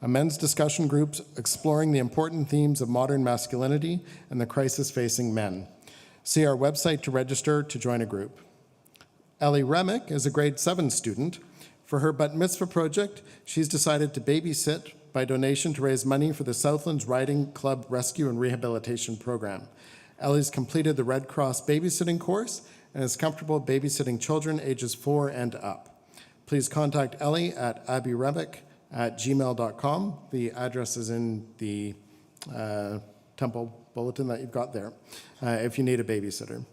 a men's discussion group exploring the important themes of modern masculinity and the crisis facing men. See our website to register to join a group. Ellie Remick is a grade 7 student. For her bat mitzvah project, she's decided to babysit by donation to raise money for the Southlands Riding Club Rescue and Rehabilitation Program. Ellie's completed the Red Cross babysitting course and is comfortable babysitting children ages 4 and up. Please contact Ellie at abbyremick@gmail.com. The address is in the temple bulletin that you've got there if you need a babysitter.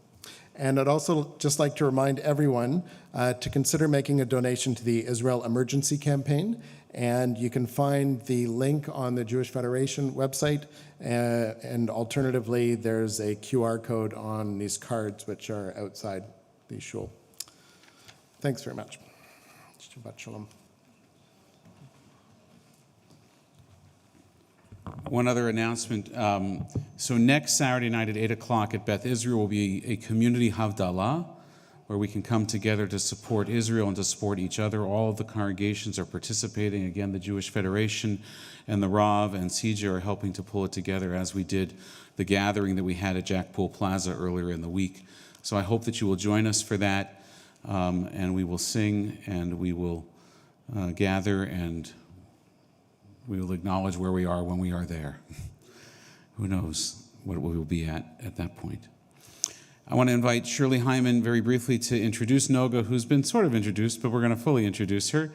And I'd also just like to remind everyone to consider making a donation to the Israel Emergency Campaign. And you can find the link on the Jewish Federation website. And alternatively, there's a QR code on these cards, which are outside the shul. Thanks very much. Shabbat Shalom. One other announcement. So next Saturday night at 8 o'clock at Beth Israel will be a community Havdalah, where we can come together to support Israel and to support each other. All of the congregations are participating. Again, the Jewish Federation and the Rav and CJ are helping to pull it together, as we did the gathering that we had at Jackpool Plaza earlier in the week. So I hope that you will join us for that, and we will sing, and we will gather, and we will acknowledge where we are when we are there. Who knows what we will be at that point. I want to invite Shirley Hyman very briefly to introduce Noga, who's been sort of introduced, but we're going to fully introduce her.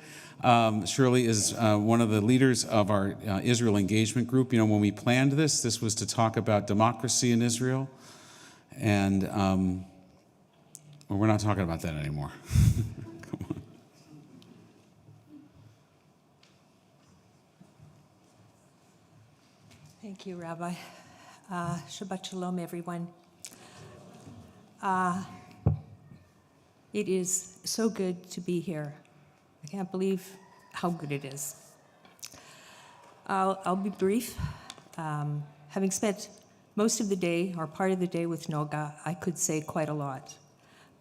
Shirley is one of the leaders of our Israel engagement group. You know, when we planned this was to talk about democracy in Israel, and well, we're not talking about that anymore. Come on. Thank you, Rabbi. Shabbat Shalom, everyone. It is so good to be here. I can't believe how good it is. I'll be brief. Having spent most of the day, or part of the day with Noga, I could say quite a lot.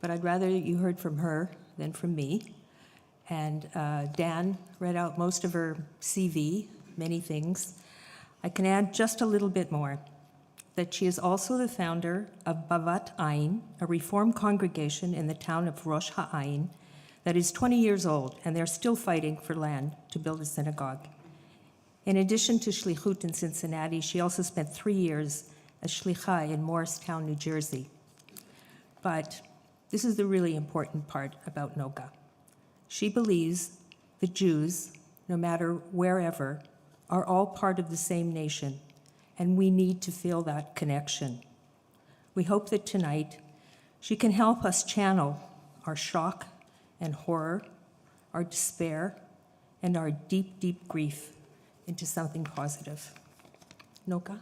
But I'd rather you heard from her than from me. And Dan read out most of her CV, many things. I can add just a little bit more. that she is also the founder of Bavat Ayin, a Reform congregation in the town of Rosh Ha'ayin that is 20 years old, and they're still fighting for land to build a synagogue. In addition to Shlichut in Cincinnati, she also spent 3 years as Shlicha in Morristown, New Jersey. But this is the really important part about Noga. She believes the Jews, no matter wherever, are all part of the same nation, and we need to feel that connection. We hope that tonight she can help us channel our shock and horror, our despair, and our deep, deep grief into something positive. Noga?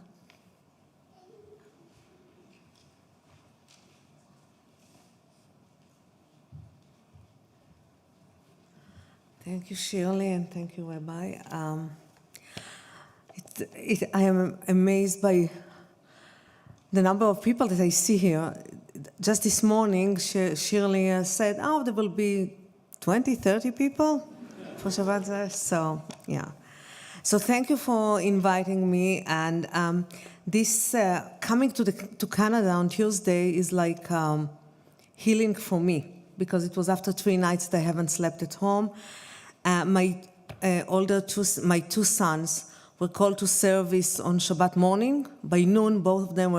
Thank you, Shirley, and thank you, Rabbi. I am amazed by the number of people that I see here. Just this morning, Shirley said, oh, there will be 20, 30 people for Shabbat. So, yeah. So thank you for inviting me. And this coming to Canada on Tuesday is like healing for me, because it was after 3 nights that I haven't slept at home. My my two sons were called to service on Shabbat morning. By noon, both of them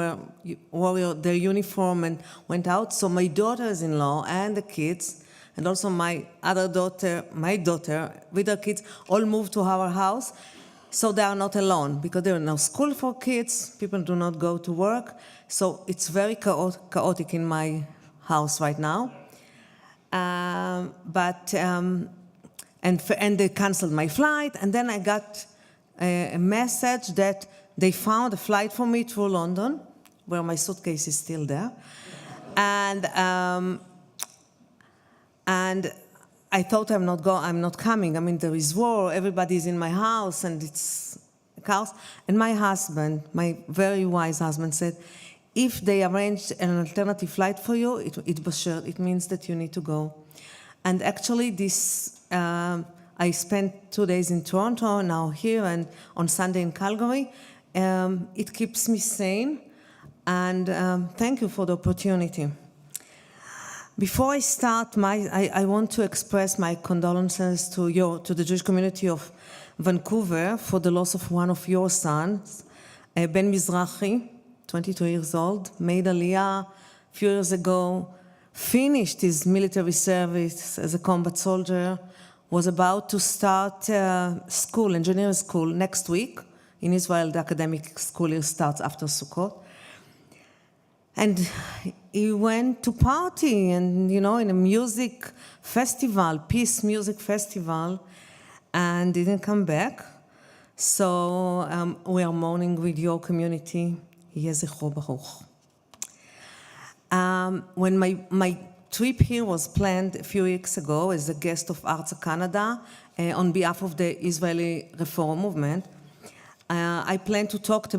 wore their uniform and went out. So my daughters-in-law and the kids, and also my daughter with her kids, all moved to our house. So they are not alone, because there is no school for kids. People do not go to work. So it's very chaotic in my house right now. And they canceled my flight, and then I got a message that they found a flight for me through London, where my suitcase is still there, and I thought I'm not coming. I mean, there is war, everybody's in my house, and it's chaos. And my husband, my very wise husband, said, if they arranged an alternative flight for you, it means that you need to go. And actually, I spent 2 days in Toronto, now here, and on Sunday in Calgary. It keeps me sane, and thank you for the opportunity. Before I start, I want to express my condolences to the Jewish community of Vancouver for the loss of one of your sons, Ben Mizrahi, 22 years old, made Aliyah a few years ago, finished his military service as a combat soldier, was about to start school, engineering school, next week. In Israel, the academic school year starts after Sukkot. And he went to party and, in a music festival, peace music festival, and didn't come back. So we are mourning with your community. Yeh zichro baruch. When my trip here was planned a few weeks ago as a guest of Arts Canada on behalf of the Israeli Reform movement, I plan to talk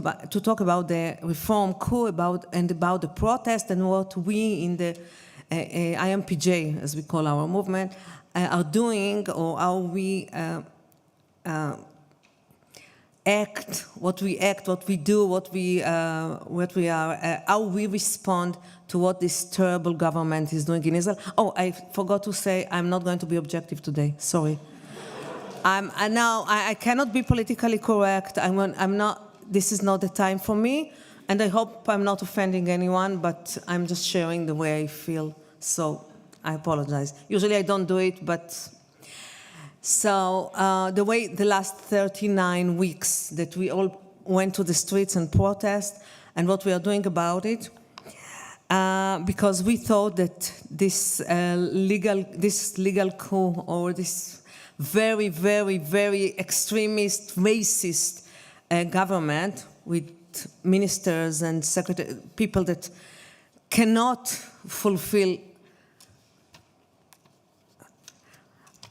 about the reform coup, about the protest, and what we in the IMPJ, as we call our movement, are doing, or how we act, what we do, what we are, how we respond to what this terrible government is doing in Israel. Oh, I forgot to say, I'm not going to be objective today. Sorry. I cannot be politically correct. I'm not. This is not the time for me, and I hope I'm not offending anyone. But I'm just sharing the way I feel. So I apologize. Usually I don't do it, but. So the last 39 weeks that we all went to the streets and protest, and what we are doing about it, because we thought that this legal coup, or this very, very, very extremist, racist government with ministers and people that cannot fulfill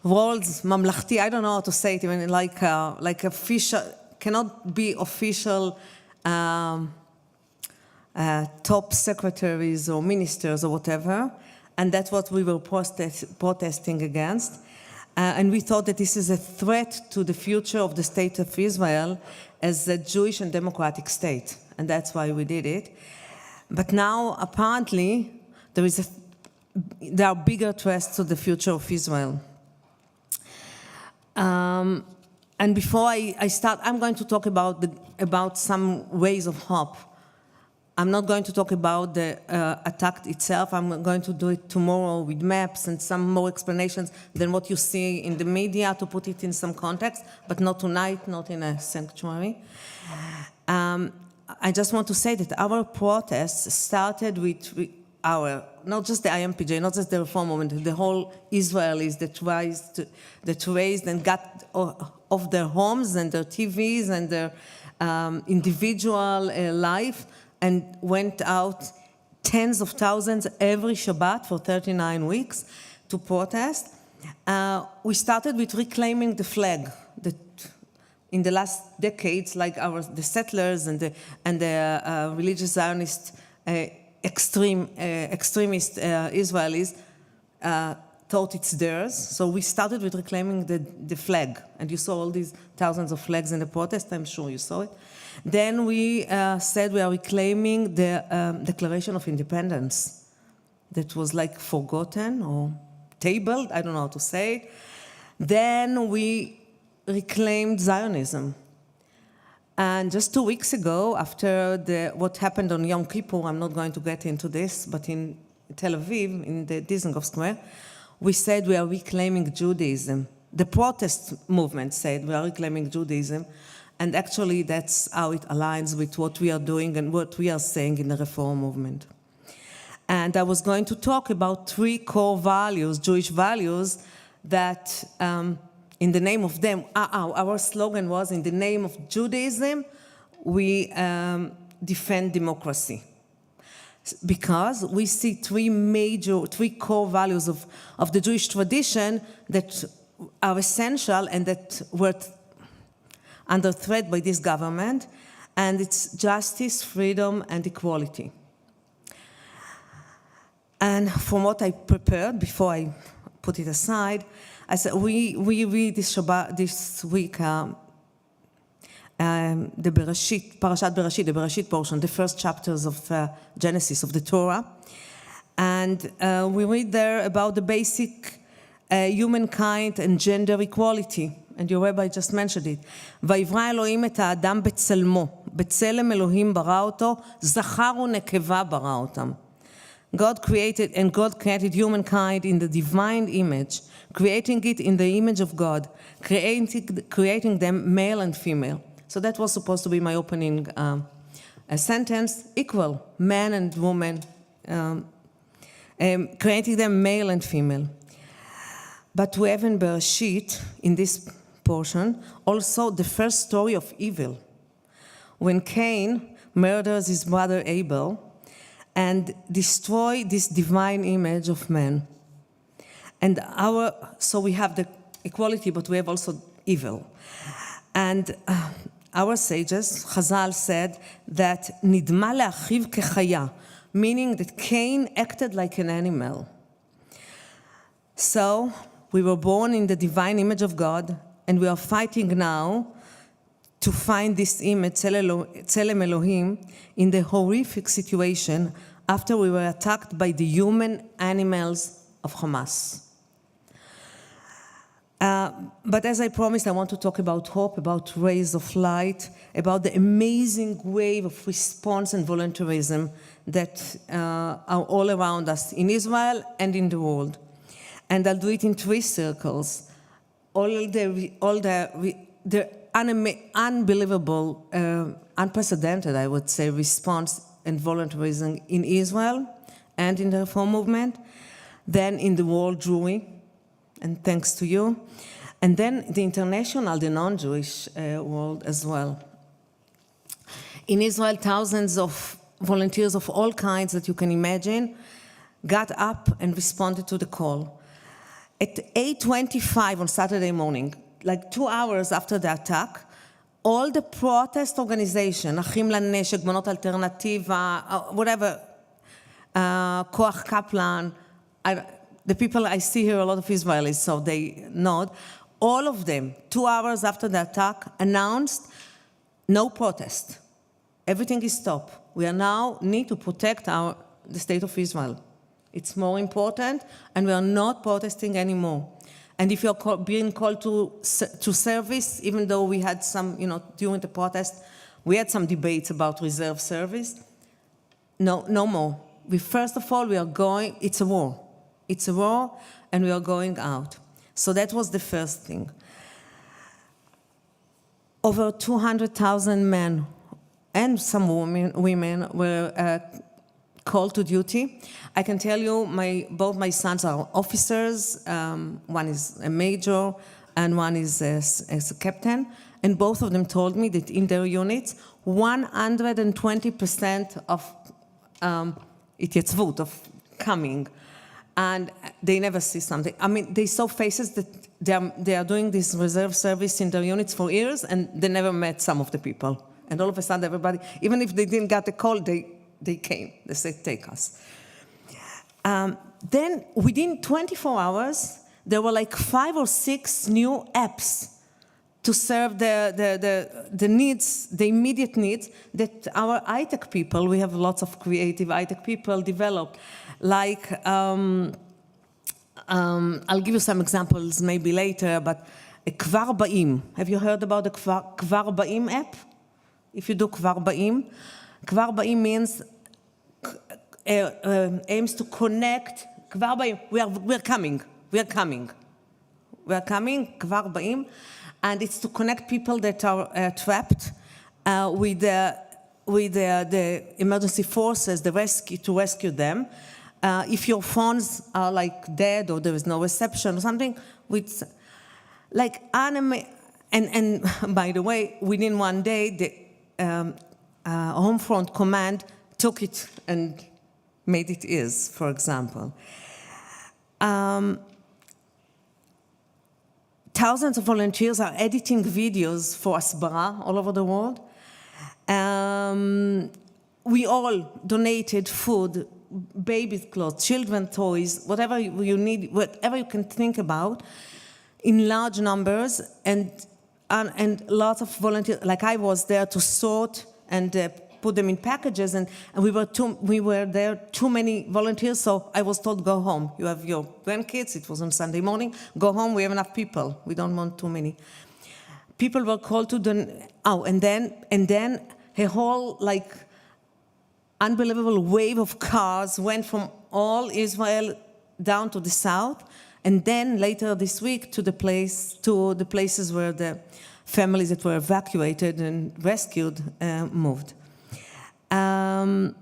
roles, mamlachti, I don't know how to say it, even like official, cannot be official top secretaries or ministers or whatever, and that's what we were protesting against. And we thought that this is a threat to the future of the state of Israel as a Jewish and democratic state. and that's why we did it. But now, apparently, there are bigger threats to the future of Israel. And before I start, I'm going to talk about some ways of hope. I'm not going to talk about the attack itself. I'm going to do it tomorrow with maps and some more explanations than what you see in the media to put it in some context, but not tonight, not in a sanctuary. I just want to say that our protests started with not just the IMPJ, not just the Reform Movement, the whole Israelis that raised and got off their homes and their TVs and their individual life and went out tens of thousands every Shabbat for 39 weeks to protest. We started with reclaiming the flag that in the last decades, like the settlers and the religious Zionist extremist Israelis thought it's theirs. So we started with reclaiming the flag. And you saw all these thousands of flags in the protest. I'm sure you saw it. Then we said we are reclaiming the Declaration of Independence that was like forgotten or tabled. I don't know how to say it. Then we reclaimed Zionism. And just 2 weeks ago, after what happened on Yom Kippur, I'm not going to get into this, but in Tel Aviv, in the Dizengoff Square, we said we are reclaiming Judaism. The protest movement said we are reclaiming Judaism, and actually that's how it aligns with what we are doing and what we are saying in the Reform movement. And I was going to talk about 3 core values, Jewish values, that in the name of them, our slogan was, in the name of Judaism, we defend democracy. Because we see 3 core values of the Jewish tradition that are essential and that were under threat by this government, and it's justice, freedom, and equality. And from what I prepared, before I put it aside, I said, we read this week, the Parashat Bereshit, the Bereshit portion, the first chapters of Genesis, of the Torah. And we read there about the basic humankind and gender equality. And your rabbi just mentioned it. ויברא אלוהים את האדם בצלמו, בצלם אלוהים ברא אותו, זכר ונקבה ברא אותם. God created humankind in the divine image, creating it in the image of God, creating them male and female. So that was supposed to be my opening sentence, equal, man and woman, creating them male and female. But we have in Bereshit, in this portion, also the first story of evil. When Cain murders his brother Abel and destroy this divine image of man. And so we have the equality, but we have also evil. And our sages, Chazal, said that nidma le'achiv kechaya, meaning that Cain acted like an animal. So we were born in the divine image of God, and we are fighting now to find this image, Tzelem Elohim, in the horrific situation after we were attacked by the human animals of Hamas. But as I promised, I want to talk about hope, about rays of light, about the amazing wave of response and voluntarism that are all around us in Israel and in the world. And I'll do it in 3 circles. All the unbelievable, unprecedented, I would say, response and voluntarism in Israel and in the Reform movement, then in the world Jewry, and thanks to you, and then the international, the non-Jewish world as well. In Israel, thousands of volunteers of all kinds that you can imagine got up and responded to the call. At 8:25 on Saturday morning, like 2 hours after the attack, all the protest organization, Achim Laneshek, Bonot Alternativa, whatever, Koach Kaplan, the people I see here, a lot of Israelis, so they nod, all of them, 2 hours after the attack, announced no protest. Everything is stopped. We are now need to protect the state of Israel. It's more important, and we are not protesting anymore. And if you're being called to service, even though we had some, during the protest, we had some debates about reserve service. No more. First of all, we are going, it's a war. It's a war, and we are going out. So that was the first thing. Over 200,000 men and some women were called to duty. I can tell you, both my sons are officers. One is a major, and one is a captain. And both of them told me that in their units, 120% of התייצבות, of coming. And they never see something. I mean, they saw faces that they are doing this reserve service in their units for years, and they never met some of the people. And all of a sudden, everybody, even if they didn't get the call, they came. They said, take us. Then, within 24 hours, there were like 5 or 6 new apps to serve the needs, the immediate needs that our high-tech people, we have lots of creative high-tech people, developed. Like, I'll give you some examples maybe later, but Kvar Ba'im. Have you heard about the Kvar Ba'im app? If you do Kvar Ba'im means, aims to connect, Kvar Ba'im, we're coming, Kvar Ba'im, and it's to connect people that are trapped with the emergency forces, to rescue them. If your phones are like dead or there is no reception or something, with like anime, and by the way, within one day, the Home Front Command took it and made it ease, for example. Thousands of volunteers are editing videos for Asbara all over the world. We all donated food, baby clothes, children toys, whatever you need, whatever you can think about, in large numbers, and lots of volunteers. Like I was there to sort and put them in packages, and we were there too many volunteers, so I was told, go home. You have your grandkids, it was on Sunday morning, go home, we have enough people, we don't want too many. People were called to and then a whole like unbelievable wave of cars went from all Israel down to the south, and then later this week to the places where the families that were evacuated and rescued moved. In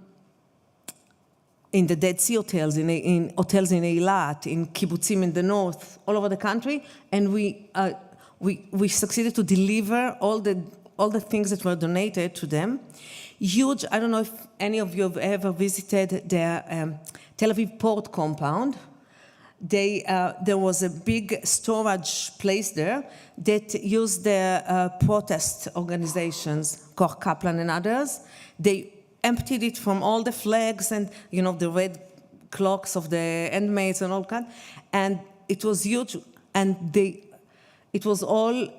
the Dead Sea hotels, in hotels in Eilat, in kibbutzim in the north, all over the country, and we succeeded to deliver all the things that were donated to them. Huge. I don't know if any of you have ever visited the Tel Aviv port compound. There was a big storage place there that used the protest organizations, Koch Kaplan and others. They emptied it from all the flags and the red clocks of the handmaids and all that, and it was huge. And it was all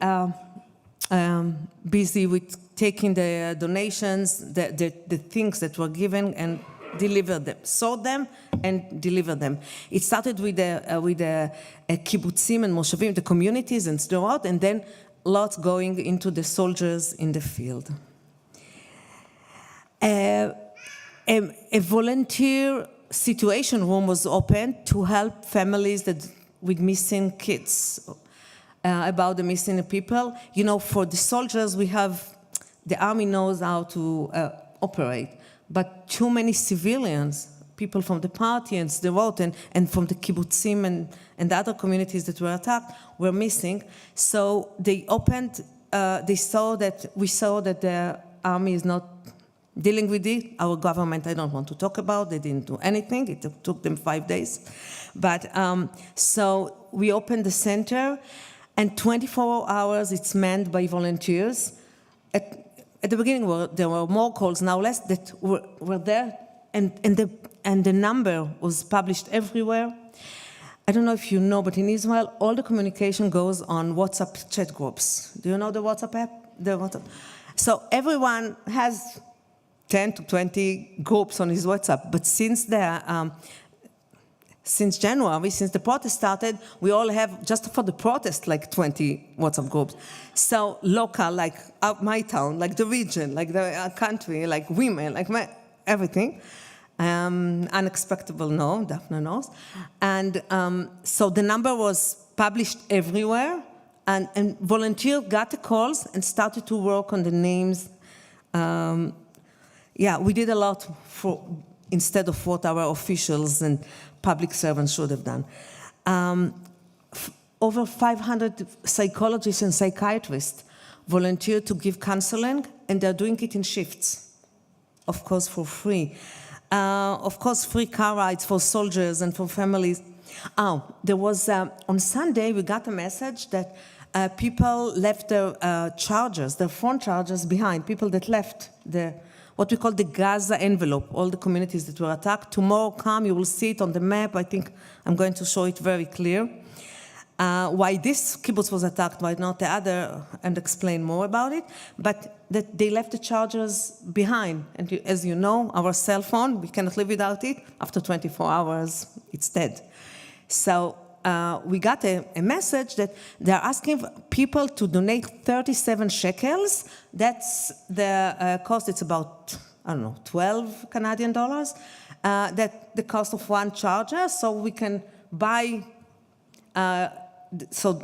busy with taking the donations, the things that were given, and delivered them, sort them, and delivered them. It started with the kibbutzim and moshavim, the communities and throughout, and then lots going into the soldiers in the field. A volunteer situation room was opened to help families with missing kids, about the missing people. For the soldiers, the army knows how to operate, but too many civilians, people from the party and Sderot and from the kibbutzim and the other communities that were attacked were missing. So they opened, we saw that the army is not dealing with it. Our government, I don't want to talk about, they didn't do anything. It took them 5 days. But so we opened the center, and 24 hours it's manned by volunteers. At the beginning, there were more calls, now less, that were there, and the number was published everywhere. I don't know if you know, but in Israel, all the communication goes on WhatsApp chat groups. Do you know the WhatsApp app? So everyone has 10 to 20 groups on his WhatsApp. But since January, since the protest started, we all have, just for the protest, like 20 WhatsApp groups. So local, like my town, like the region, like the country, like women, like everything. Unexpected, no, Daphne knows. And so the number was published everywhere, and volunteers got the calls and started to work on the names. We did a lot instead of what our officials and public servants should have done. Over 500 psychologists and psychiatrists volunteered to give counseling, and they're doing it in shifts, of course, for free. Of course, free car rides for soldiers and for families. There was, on Sunday, we got a message that people left their chargers, their phone chargers behind, people that left what we call the Gaza envelope, all the communities that were attacked. Tomorrow come, you will see it on the map. I think I'm going to show it very clear. Why this kibbutz was attacked, why not the other, and explain more about it. But that they left the chargers behind. And as you know, our cell phone, we cannot live without it. After 24 hours, it's dead. So we got a message that they're asking people to donate 37 shekels. That's the cost. It's about, 12 Canadian dollars. That the cost of one charger. So we can buy. So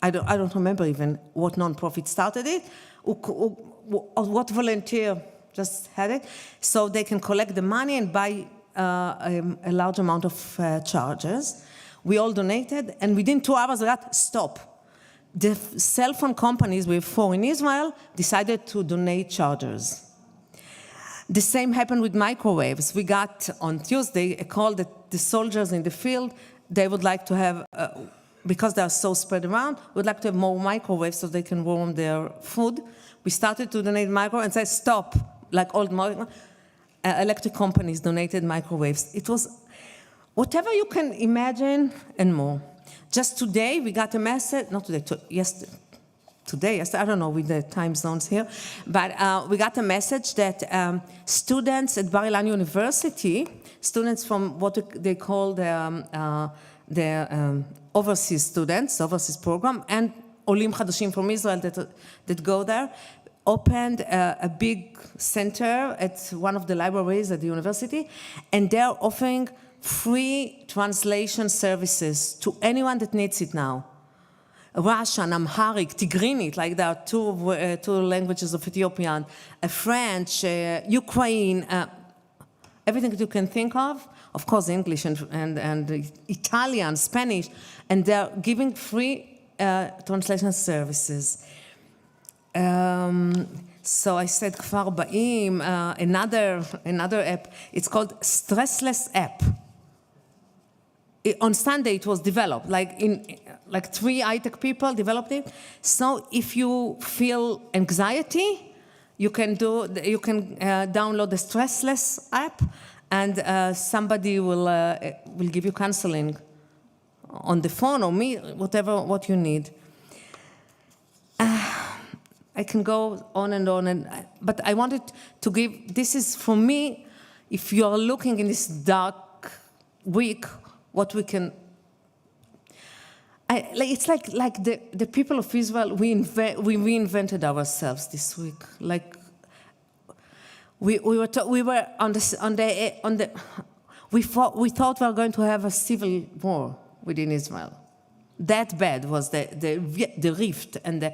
I don't remember even what nonprofit started it, or what volunteer just had it. So they can collect the money and buy a large amount of chargers. We all donated, and within 2 hours, that stop. The cell phone companies, we have 4 in Israel, decided to donate chargers. The same happened with microwaves. We got on Tuesday a call that the soldiers in the field, they would like to have, because they are so spread around, would like to have more microwaves so they can warm their food. We started to donate microwaves and said, stop, like old electric companies donated microwaves. It was whatever you can imagine and more. Just today, we got a message, not today, yesterday, I don't know with the time zones here, but we got a message that students at Bar Ilan University, students from what they call the overseas students, overseas program, and Olim Chadashim from Israel that go there, opened a big center at one of the libraries at the university, and they're offering free translation services to anyone that needs it now. Russian, Amharic, Tigrinit, like there are two languages of Ethiopian, French, Ukraine, everything that you can think of course English and Italian, Spanish, and they're giving free translation services. So I said, Kfar Ba'im, another app, it's called Stressless app. On Sunday it was developed, like 3 high-tech people developed it. So if you feel anxiety, you can download the Stressless app, and somebody will give you counseling on the phone or me, what you need. I can go on and on, but I wanted to give. This is for me. If you are looking in this dark week, what we can. It's like the people of Israel. We reinvented ourselves this week. Like we thought we were going to have a civil war within Israel. That bad was the rift and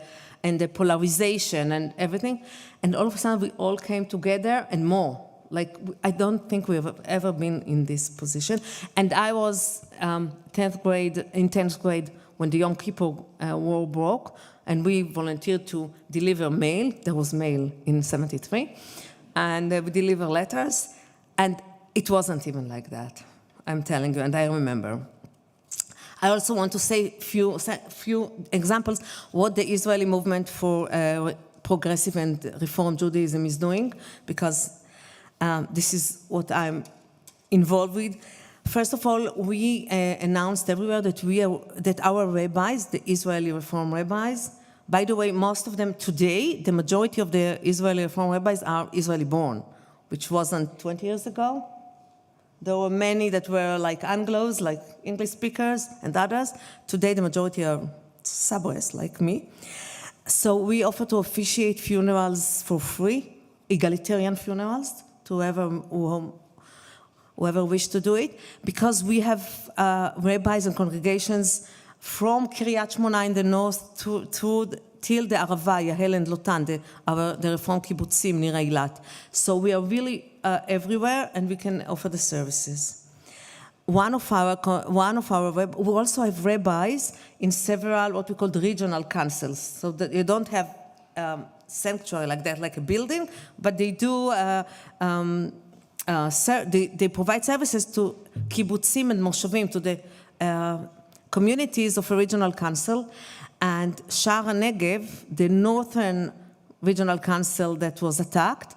the polarization and everything, and all of a sudden we all came together and more. Like, I don't think we have ever been in this position. And I was in 10th grade when the Yom Kippur War broke, and we volunteered to deliver mail. There was mail in 73, and we deliver letters, and it wasn't even like that. I'm telling you, and I remember. I also want to say few examples what the Israeli movement for progressive and reform Judaism is doing, because this is what I'm involved with. First of all, we announced everywhere that our rabbis, the Israeli Reform rabbis, by the way, most of them today, the majority of the Israeli Reform rabbis are Israeli born. which wasn't 20 years ago. There were many that were like Anglos, like English speakers and others. Today, the majority are Sabres, like me. So we offer to officiate funerals for free, egalitarian funerals, to whoever wishes to do it, because we have rabbis and congregations from Kiryat Shmona in the north till the Arava, Yahel and Lotan, the Reform Kibbutzim near Eilat. So we are really everywhere, and we can offer the services. We also have rabbis in several what we call the regional councils, so that you don't have sanctuary like that, like a building, but they do. They provide services to kibbutzim and moshavim, to the communities of a regional council. And Sha'ar HaNegev, the northern regional council that was attacked,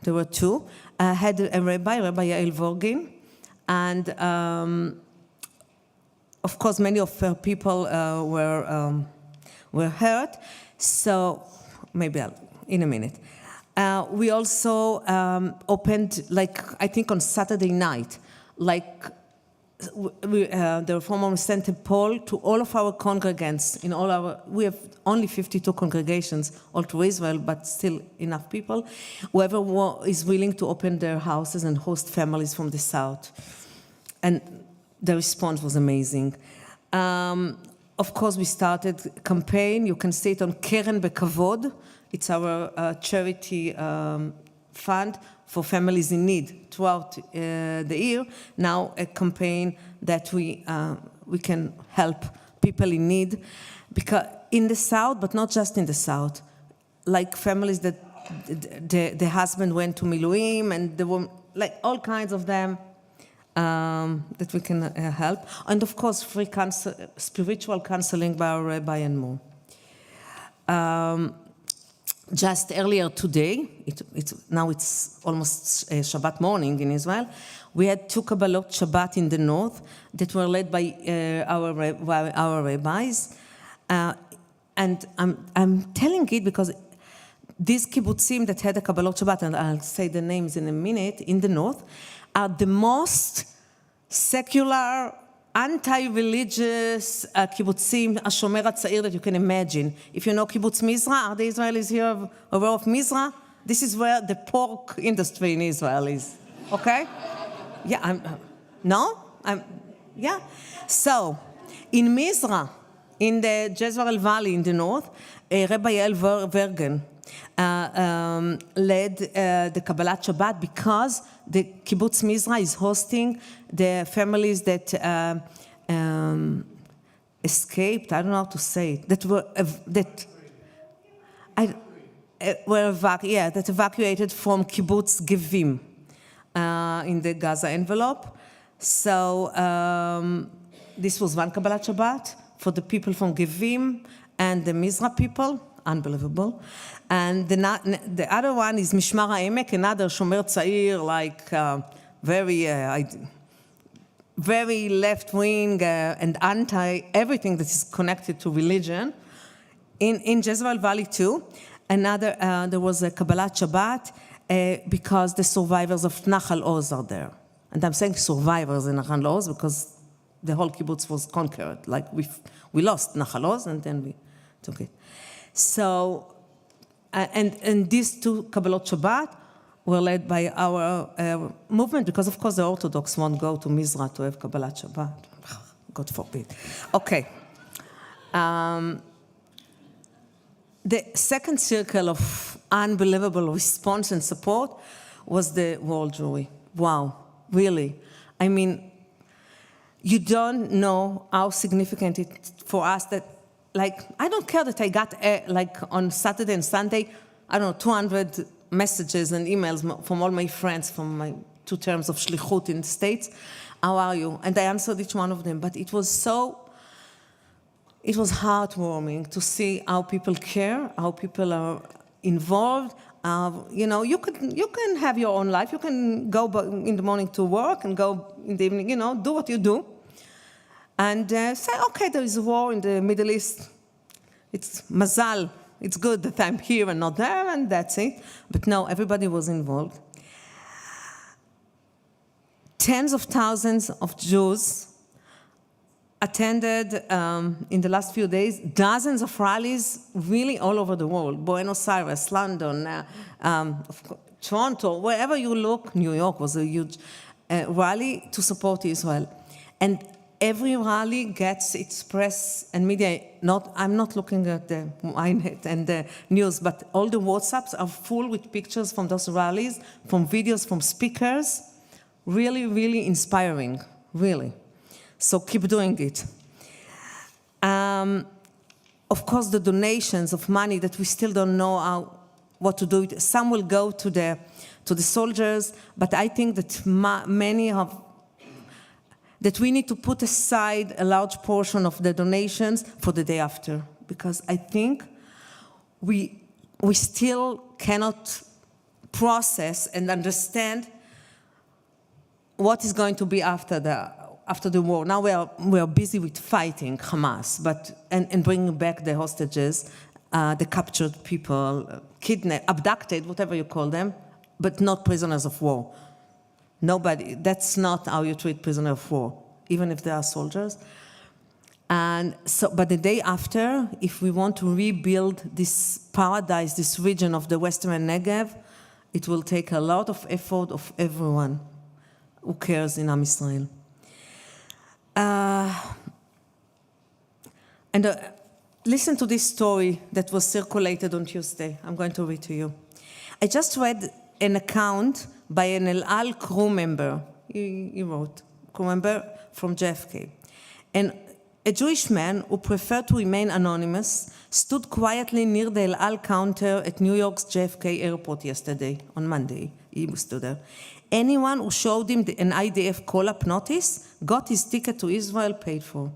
there were two, had a Rabbi Yael Vorgin, and of course many of her people were hurt. So maybe in a minute. We also opened, like I think on Saturday night, like the Reformer sent a poll to all of our congregants in all our. We have only 52 congregations all through Israel, but still enough people. Whoever is willing to open their houses and host families from the south, and the response was amazing. Of course, we started a campaign. You can see it on Keren Bekavod. It's our charity fund for families in need throughout the year. Now a campaign that we can help people in need, because in the south, but not just in the south, like families that the husband went to Miluim, and there were like all kinds of them that we can help, and of course free spiritual counseling by our rabbi and more. Just earlier today, now it's almost Shabbat morning in Israel, we had 2 Kabbalat Shabbat in the north that were led by our rabbis. And I'm telling it because these kibbutzim that had a Kabbalat Shabbat, and I'll say the names in a minute, in the north, are the most secular, anti-religious kibbutzim, HaShomer HaTzair, that you can imagine. If you know Kibbutz Mizra, are the Israelis here aware of Mizra? This is where the pork industry in Israel is, okay? Yeah, yeah. So, in Mizra, in the Jezreel Valley in the north, Rabbi Yael Vorgin led the Kabbalat Shabbat because the Kibbutz Mizra is hosting the families that escaped, I don't know how to say it, that evacuated from Kibbutz Gevim in the Gaza envelope. So this was one Kabbalat Shabbat for the people from Gevim and the Mizra people. Unbelievable. And the other one is Mishmar HaEmek, another Shomer Tzair, like very left-wing and anti-everything that is connected to religion. In Jezreel Valley too, there was a Kabbalat Shabbat because the survivors of Nachal Oz are there. And I'm saying survivors in Nachal Oz because the whole kibbutz was conquered. Like we lost Nachal Oz and then we took it. So, and these 2 Kabbalot Shabbat were led by our movement, because of course the Orthodox won't go to Mizra to have Kabbalat Shabbat. God forbid. Okay. The second circle of unbelievable response and support was the world Jewry. Wow, really. I mean, you don't know how significant it for us that, like, I don't care that I got, like, on Saturday and Sunday, I don't know, 200 messages and emails from all my friends from my 2 terms of shlichut in the States. How are you? And I answered each one of them. But it was heartwarming to see how people care, how people are involved. You know, you can have your own life. You can go in the morning to work and go in the evening, you know, do what you do. And say, okay, there is a war in the Middle East. It's mazal. It's good that I'm here and not there, and that's it. But no, everybody was involved. tens of thousands of Jews attended in the last few days dozens of rallies really all over the world. Buenos Aires, London, Toronto, wherever you look. New York was a huge rally to support Israel. And every rally gets its press and media. I'm not looking at the YNET and the news, but all the WhatsApps are full with pictures from those rallies, from videos, from speakers. Really, really inspiring, really. So keep doing it. Of course, the donations of money that we still don't know what to do with. Some will go to the soldiers, but I think that many have. That we need to put aside a large portion of the donations for the day after, because I think we still cannot process and understand what is going to be after the war. Now we are busy with fighting Hamas, and bringing back the hostages, the captured people, kidnapped, abducted, whatever you call them, but not prisoners of war. That's not how you treat prisoners of war, even if they are soldiers. And so, but the day after, if we want to rebuild this paradise, this region of the Western Negev, it will take a lot of effort of everyone who cares in Am Yisrael. Listen to this story that was circulated on Tuesday. I'm going to read to you. I just read an account by an El Al crew member. He wrote, crew member from JFK. And a Jewish man who preferred to remain anonymous stood quietly near the El Al counter at New York's JFK airport yesterday, on Monday. He stood there. Anyone who showed him an IDF call-up notice got his ticket to Israel paid for.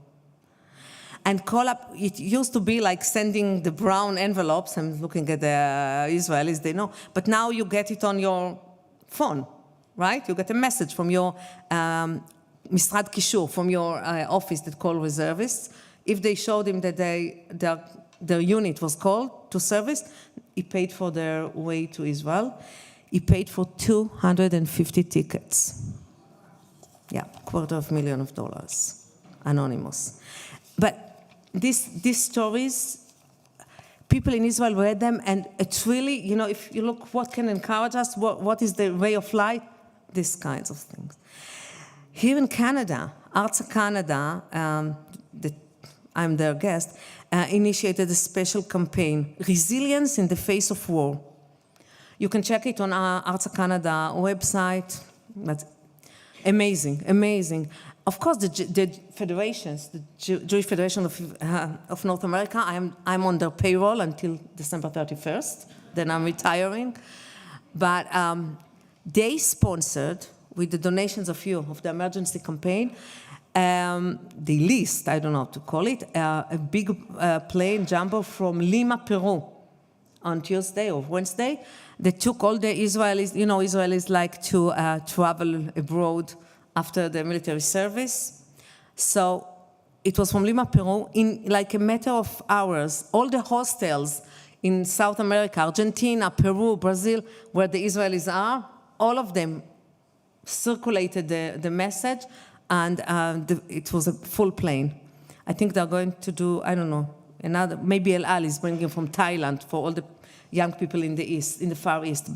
And call-up, it used to be like sending the brown envelopes. I'm looking at the Israelis, they know. But now you get it on your phone, right? You get a message from your Misrad Kishur, from your office that call reservists. If they showed him that their unit was called to service, he paid for their way to Israel. He paid for 250 tickets. Yeah, $250,000, anonymous. But these stories, people in Israel read them, and it's really, if you look what can encourage us, what is the way of life, these kinds of things. Here in Canada, Arts Canada, I'm their guest, initiated a special campaign, Resilience in the Face of War. You can check it on our Arts Canada website. That's amazing, amazing. Of course, the federations, the Jewish Federation of North America, I'm on their payroll until December 31st. Then I'm retiring. But they sponsored, with the donations of the emergency campaign, they leased, I don't know how to call it, a big plane jumbo from Lima, Peru, on Tuesday or Wednesday. They took all the Israelis, Israelis like to travel abroad after the military service. So it was from Lima, Peru, in like a matter of hours. All the hostels in South America, Argentina, Peru, Brazil, where the Israelis are, all of them circulated the message, and it was a full plane. I think they're going to do, I don't know, maybe El Al is bringing from Thailand for all the young people in the East, in the Far East,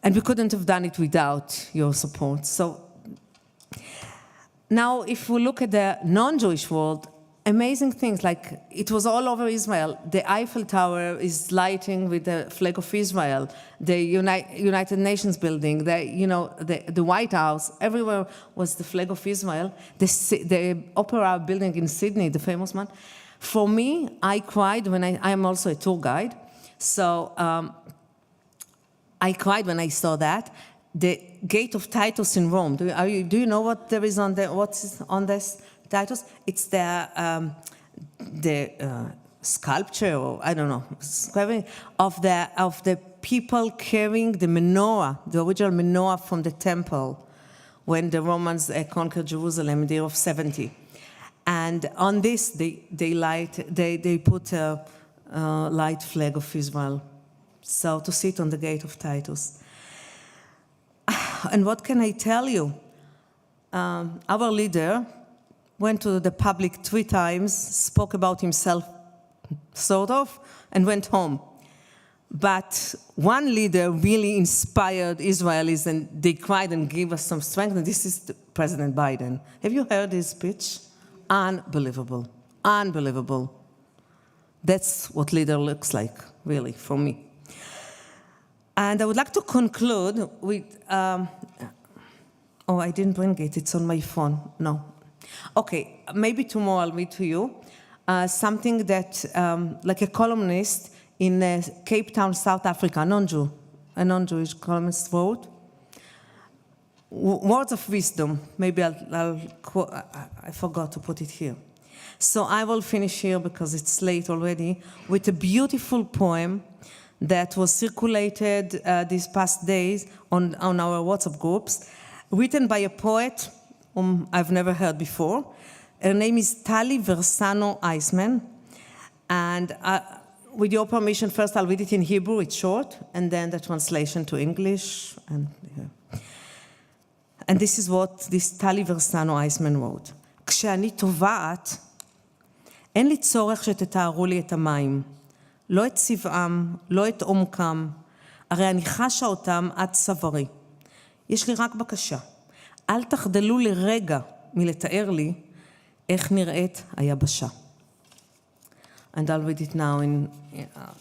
and we couldn't have done it without your support. So now, if we look at the non-Jewish world, amazing things, like it was all over Israel. The Eiffel Tower is lighting with the flag of Israel. The United Nations building, the White House, everywhere was the flag of Israel. The Opera building in Sydney, the famous one. For me, I cried when I am also a tour guide. So I cried when I saw that. The Gate of Titus in Rome. Do you know what there is what's on this Titus? It's the sculpture, or I don't know, of the people carrying the menorah, the original menorah from the temple, when the Romans conquered Jerusalem in the year of 70. And on this, they put a light flag of Israel. So to sit on the Gate of Titus. And what can I tell you? Our leader went to the public 3 times, spoke about himself, sort of, and went home. But one leader really inspired Israelis, and they cried and gave us some strength, and this is President Biden. Have you heard his speech? Unbelievable. Unbelievable. That's what leader looks like, really, for me. And I would like to conclude with, oh, I didn't bring it, it's on my phone, no. Okay, maybe tomorrow I'll read to you something that, like a columnist in Cape Town, South Africa, a non-Jewish columnist wrote, words of wisdom. Maybe I'll quote, I forgot to put it here. So I will finish here because it's late already with a beautiful poem that was circulated these past days on our WhatsApp groups, written by a poet whom I've never heard before. Her name is Tali Versano Eisman. And with your permission, first I'll read it in Hebrew, it's short, and then the translation to English. And this is what this Tali Versano Eisman wrote. כשאני טובעת, אין לי צורך שתתארו לי את המים. לא את צבעם, לא את עומקם, הרי אני חשה אותם עד צווארי. יש לי רק בקשה, אל תחדלו לרגע מלתאר לי איך נראית היבשה. And I'll read it now in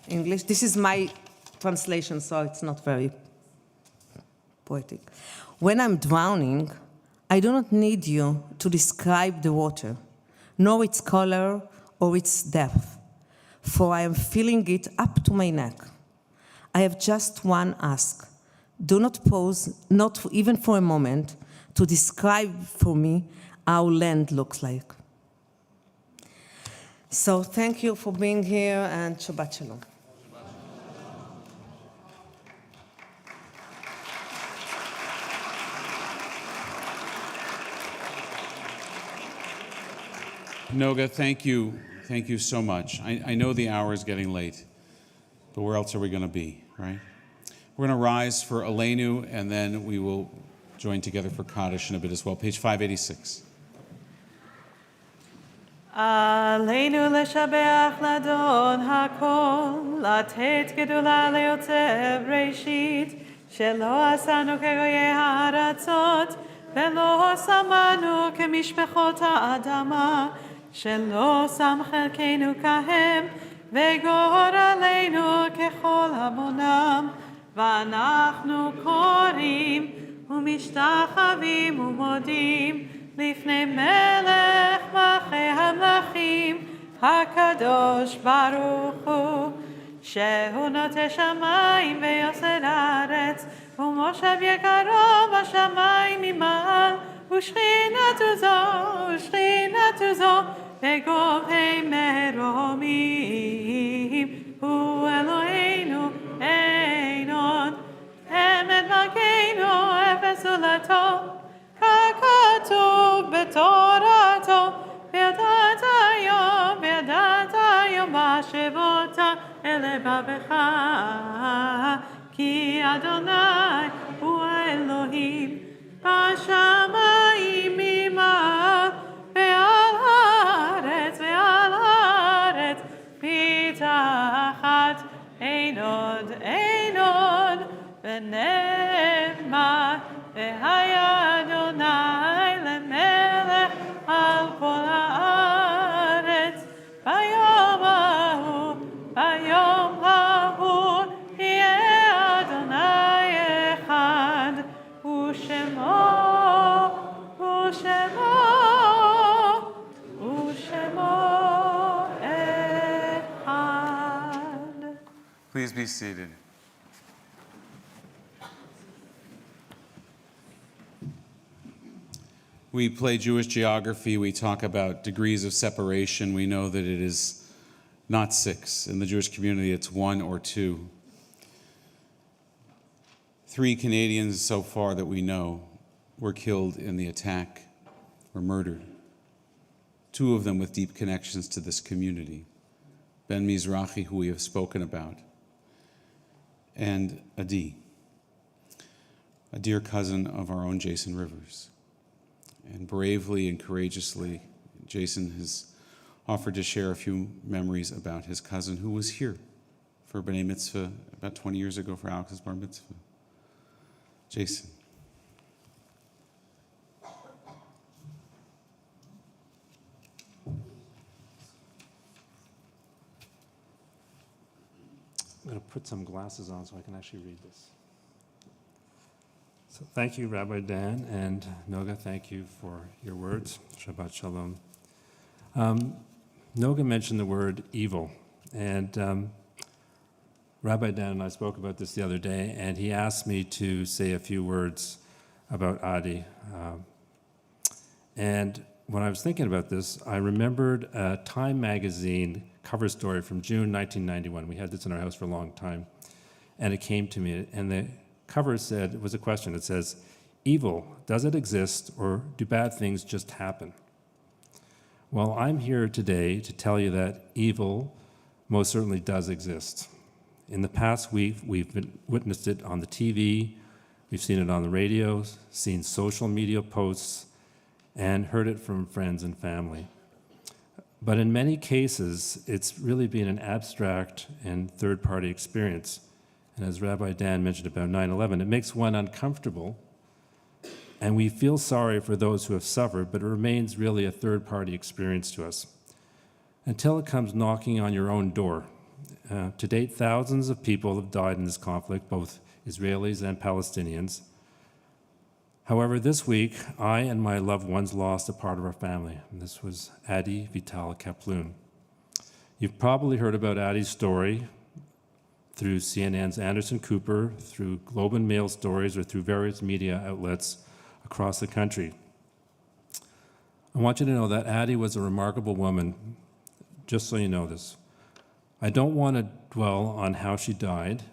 English. This is my translation, so it's not very poetic. When I'm drowning, I do not need you to describe the water, nor its color or its depth, for I am feeling it up to my neck. I have just one ask. Do not pause, not even for a moment, to describe for me how land looks like. So thank you for being here, and Shabbat Shalom. Noga, thank you. Thank you so much. I know the hour is getting late, but where else are we going to be, right? We're going to rise for Elenu, and then we will join together for Kaddish in a bit as well. Page 586. עלינו לשבח לאדון הכל, לתת גדולה ליוצר ראשית, שלא עשנו כגויי הארצות, ולא שמנו כמשפחות האדמה, שלא שם חלקנו כהם, וגורלנו ככל המונם, ואנחנו קוראים ומשתחווים ומודים, לפני מלך מלכי המלכים, הקדוש ברוך הוא, שהוא נוטה שמיים ויוסד הארץ, ומושב יקרו בשמיים ממעל, ושכינתו זו בגובהי מרומים, הוא אלוהינו אין עוד, אמת מלכנו אפס זולתו, ככתוב בתורתו, וידעת היום בשבות אל לבבך, כי אדוני הוא האלוהים בשמיים ממעל, ועל הארץ מתחת, אין עוד ונאמר, והיה אדוני למלך על כל הארץ, ביום ההוא יהיה אדוני אחד, ושמו אחד. Please be seated. We play Jewish geography, we talk about degrees of separation. We know that it is not 6. In the Jewish community, it's 1 or 2. 3 Canadians so far that we know were killed in the attack, were murdered. 2 of them with deep connections to this community. Ben Mizrahi, who we have spoken about, and Adi. a dear cousin of our own Jason Rivers. And bravely and courageously, Jason has offered to share a few memories about his cousin who was here for B'nai Mitzvah about 20 years ago for Alex's Bar Mitzvah. Jason. I'm going to put some glasses on so I can actually read this. So thank you, Rabbi Dan, and Noga, thank you for your words. Shabbat Shalom. Noga mentioned the word evil, and Rabbi Dan and I spoke about this the other day, and he asked me to say a few words about Adi. And when I was thinking about this, I remembered a Time magazine cover story from June 1991. We had this in our house for a long time, and it came to me, and the cover said, it was a question, it says, evil, does it exist, or do bad things just happen? Well, I'm here today to tell you that evil most certainly does exist. In the past week, we've witnessed it on the TV, we've seen it on the radio, seen social media posts, and heard it from friends and family. But in many cases, it's really been an abstract and third-party experience. And as Rabbi Dan mentioned about 9/11, it makes one uncomfortable, and we feel sorry for those who have suffered, but it remains really a third-party experience to us until it comes knocking on your own door. To date, thousands of people have died in this conflict, both Israelis and Palestinians. However, this week, I and my loved ones lost a part of our family, and this was Adi Vital Kaplun. You've probably heard about Adi's story through CNN's Anderson Cooper, through Globe and Mail stories, or through various media outlets across the country. I want you to know that Adi was a remarkable woman, just so you know this. I don't want to dwell on how she died,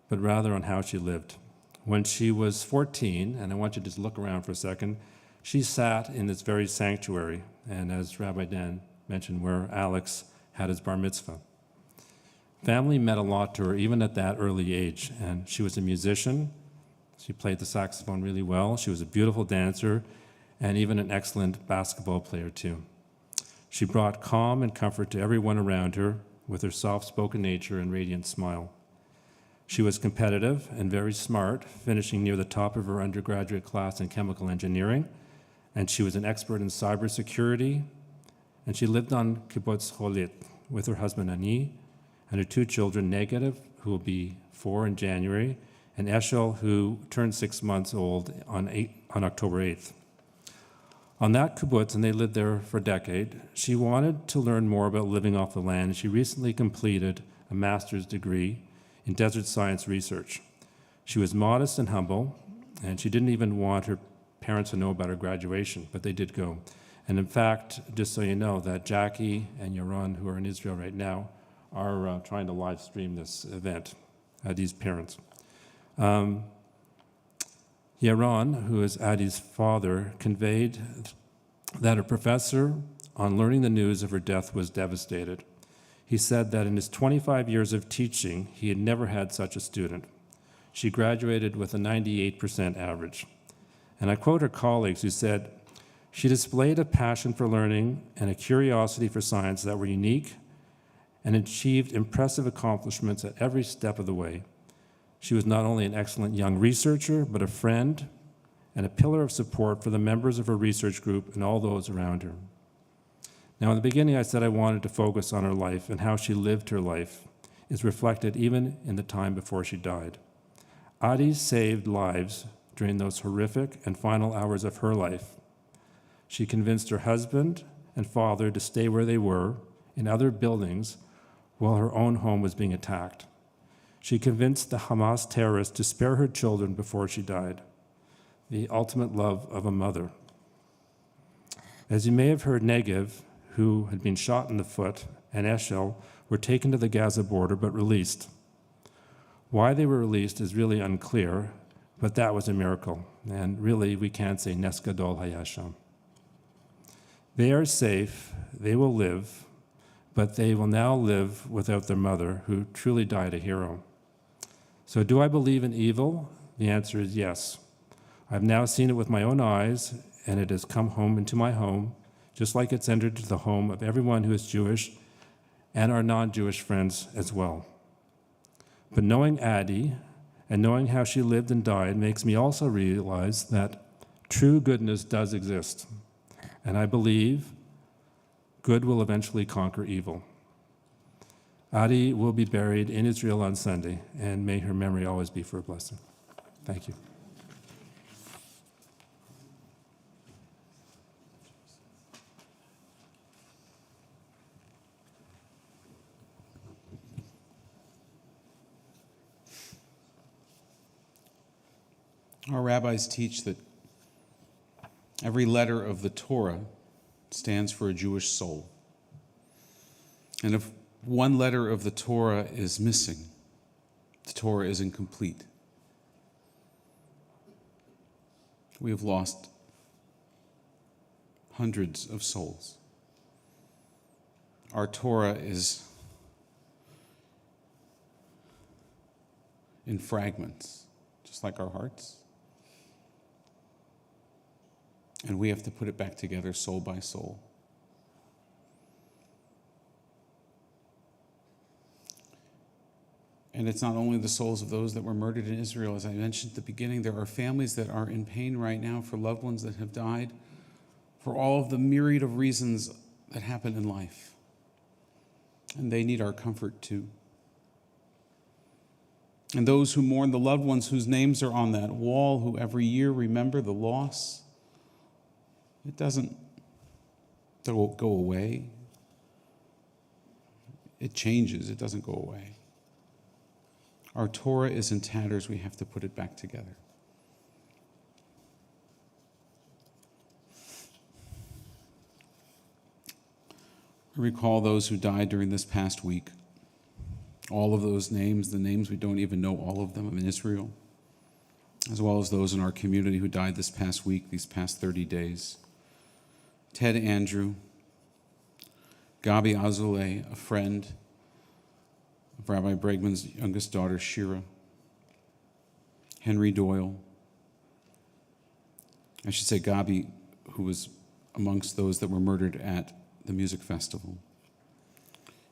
but rather on how she lived. When she was 14, and I want you to just look around for a second, she sat in this very sanctuary, and as Rabbi Dan mentioned, where Alex had his bar mitzvah. Family meant a lot to her, even at that early age, and she was a musician. She played the saxophone really well. She was a beautiful dancer, and even an excellent basketball player, too. She brought calm and comfort to everyone around her with her soft-spoken nature and radiant smile. She was competitive and very smart, finishing near the top of her undergraduate class in chemical engineering, and she was an expert in cybersecurity, and she lived on Kibbutz Cholit with her husband Ani and her two children, Negative, who will be 4 in January, and Eshel, who turned 6 months old on October 8th. On that kibbutz, and they lived there for a decade, she wanted to learn more about living off the land. She recently completed a master's degree in desert science research. She was modest and humble, and she didn't even want her parents to know about her graduation, but they did go. And in fact, just so you know, that Jackie and Yaron, who are in Israel right now, are trying to live stream this event, these parents. Yaron, who is Adi's father, conveyed that a professor, on learning the news of her death, was devastated. He said that in his 25 years of teaching, he had never had such a student. She graduated with a 98% average. And I quote her colleagues who said, "She displayed a passion for learning and a curiosity for science that were unique and achieved impressive accomplishments at every step of the way. She was not only an excellent young researcher, but a friend and a pillar of support for the members of her research group and all those around her." Now, in the beginning, I said I wanted to focus on her life, and how she lived her life is reflected even in the time before she died. Adi saved lives during those horrific and final hours of her life. She convinced her husband and father to stay where they were in other buildings while her own home was being attacked. She convinced the Hamas terrorists to spare her children before she died. The ultimate love of a mother. As you may have heard, Negev, who had been shot in the foot, and Eshel were taken to the Gaza border but released. Why they were released is really unclear, but that was a miracle, and really we can't say Nes Gadol Hayasham. They are safe, they will live, but they will now live without their mother, who truly died a hero. So do I believe in evil? The answer is yes. I've now seen it with my own eyes, and it has come home into my home, just like it's entered into the home of everyone who is Jewish and our non-Jewish friends as well. But knowing Addie and knowing how she lived and died makes me also realize that true goodness does exist, and I believe good will eventually conquer evil. Addie will be buried in Israel on Sunday, and may her memory always be for a blessing. Thank you. Our rabbis teach that every letter of the Torah stands for a Jewish soul. And if one letter of the Torah is missing, the Torah is incomplete. We have lost hundreds of souls. Our Torah is in fragments, just like our hearts. And we have to put it back together soul by soul. And it's not only the souls of those that were murdered in Israel. As I mentioned at the beginning, there are families that are in pain right now for loved ones that have died, for all of the myriad of reasons that happen in life. And they need our comfort too. And those who mourn the loved ones whose names are on that wall, who every year remember the loss, it doesn't go away. It changes, it doesn't go away. Our Torah is in tatters, we have to put it back together. I recall those who died during this past week. All of those names, the names we don't even know all of them in Israel, as well as those in our community who died this past week, these past 30 days. Ted Andrew, Gabi Azulay, a friend of Rabbi Bregman's youngest daughter, Shira. Henry Doyle. I should say Gabi, who was amongst those that were murdered at the music festival.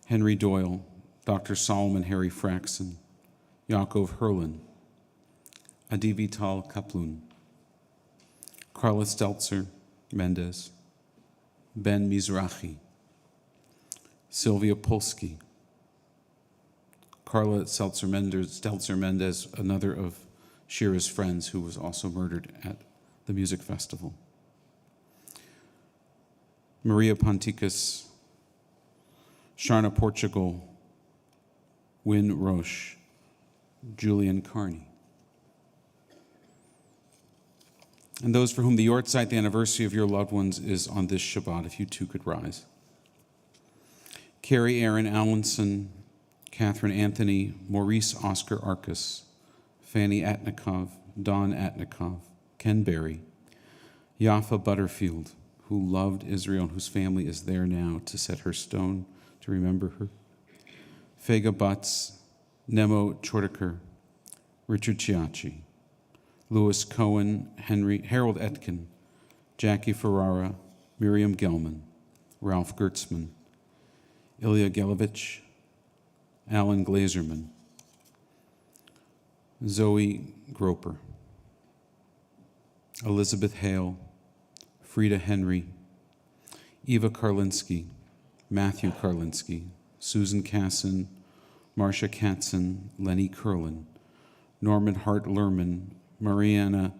Henry Doyle, Dr. Solomon Harry Fraxon, Yaakov Herlin, Adi Vital Kaplun, Carla Stelzer Mendez, Ben Mizrahi, Sylvia Polsky, Carla Stelzer Mendez, another of Shira's friends who was also murdered at the music festival. Maria Ponticus, Sharna Portugal, Win Roche, Julian Carney. And those for whom the Yortzeit, the anniversary of your loved ones, is on this Shabbat, if you too could rise. Carrie Aaron Allenson, Catherine Anthony, Maurice Oscar Arcus, Fanny Atnikov, Don Atnikov, Ken Berry, Yafa Butterfield, who loved Israel and whose family is there now to set her stone to remember her. Fega Butts, Nemo Chortiker, Richard Chiachi, Louis Cohen, Harold Etkin, Jackie Ferrara, Miriam Gelman, Ralph Gertzman, Ilya Gelovich, Alan Glazerman, Zoe Groper, Elizabeth Hale, Frida Henry, Eva Karlinski, Matthew Karlinski, Susan Casson, Marcia Katzen, Lenny Curlin, Norman Hart Lerman, Mariana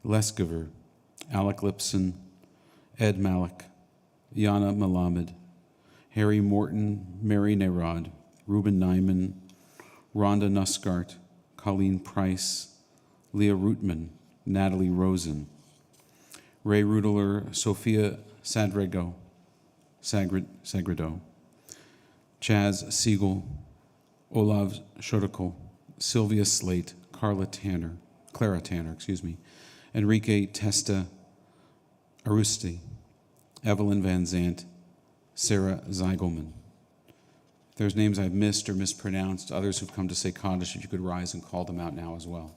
Leskover, Alec Lipson, Ed Malik, Yana Malamed, Harry Morton, Mary Nerod, Ruben Nyman, Rhonda Nuskart, Colleen Price, Leah Rootman, Natalie Rosen, Ray Rudler, Sophia Sagredo, Chaz Siegel, Olav Shodoko, Sylvia Slate, Clara Tanner, Enrique Testa Arusti, Evelyn Van Zant, Sarah Zeigelman. If there's names I've missed or mispronounced, others who've come to say Kaddish, if you could rise and call them out now as well.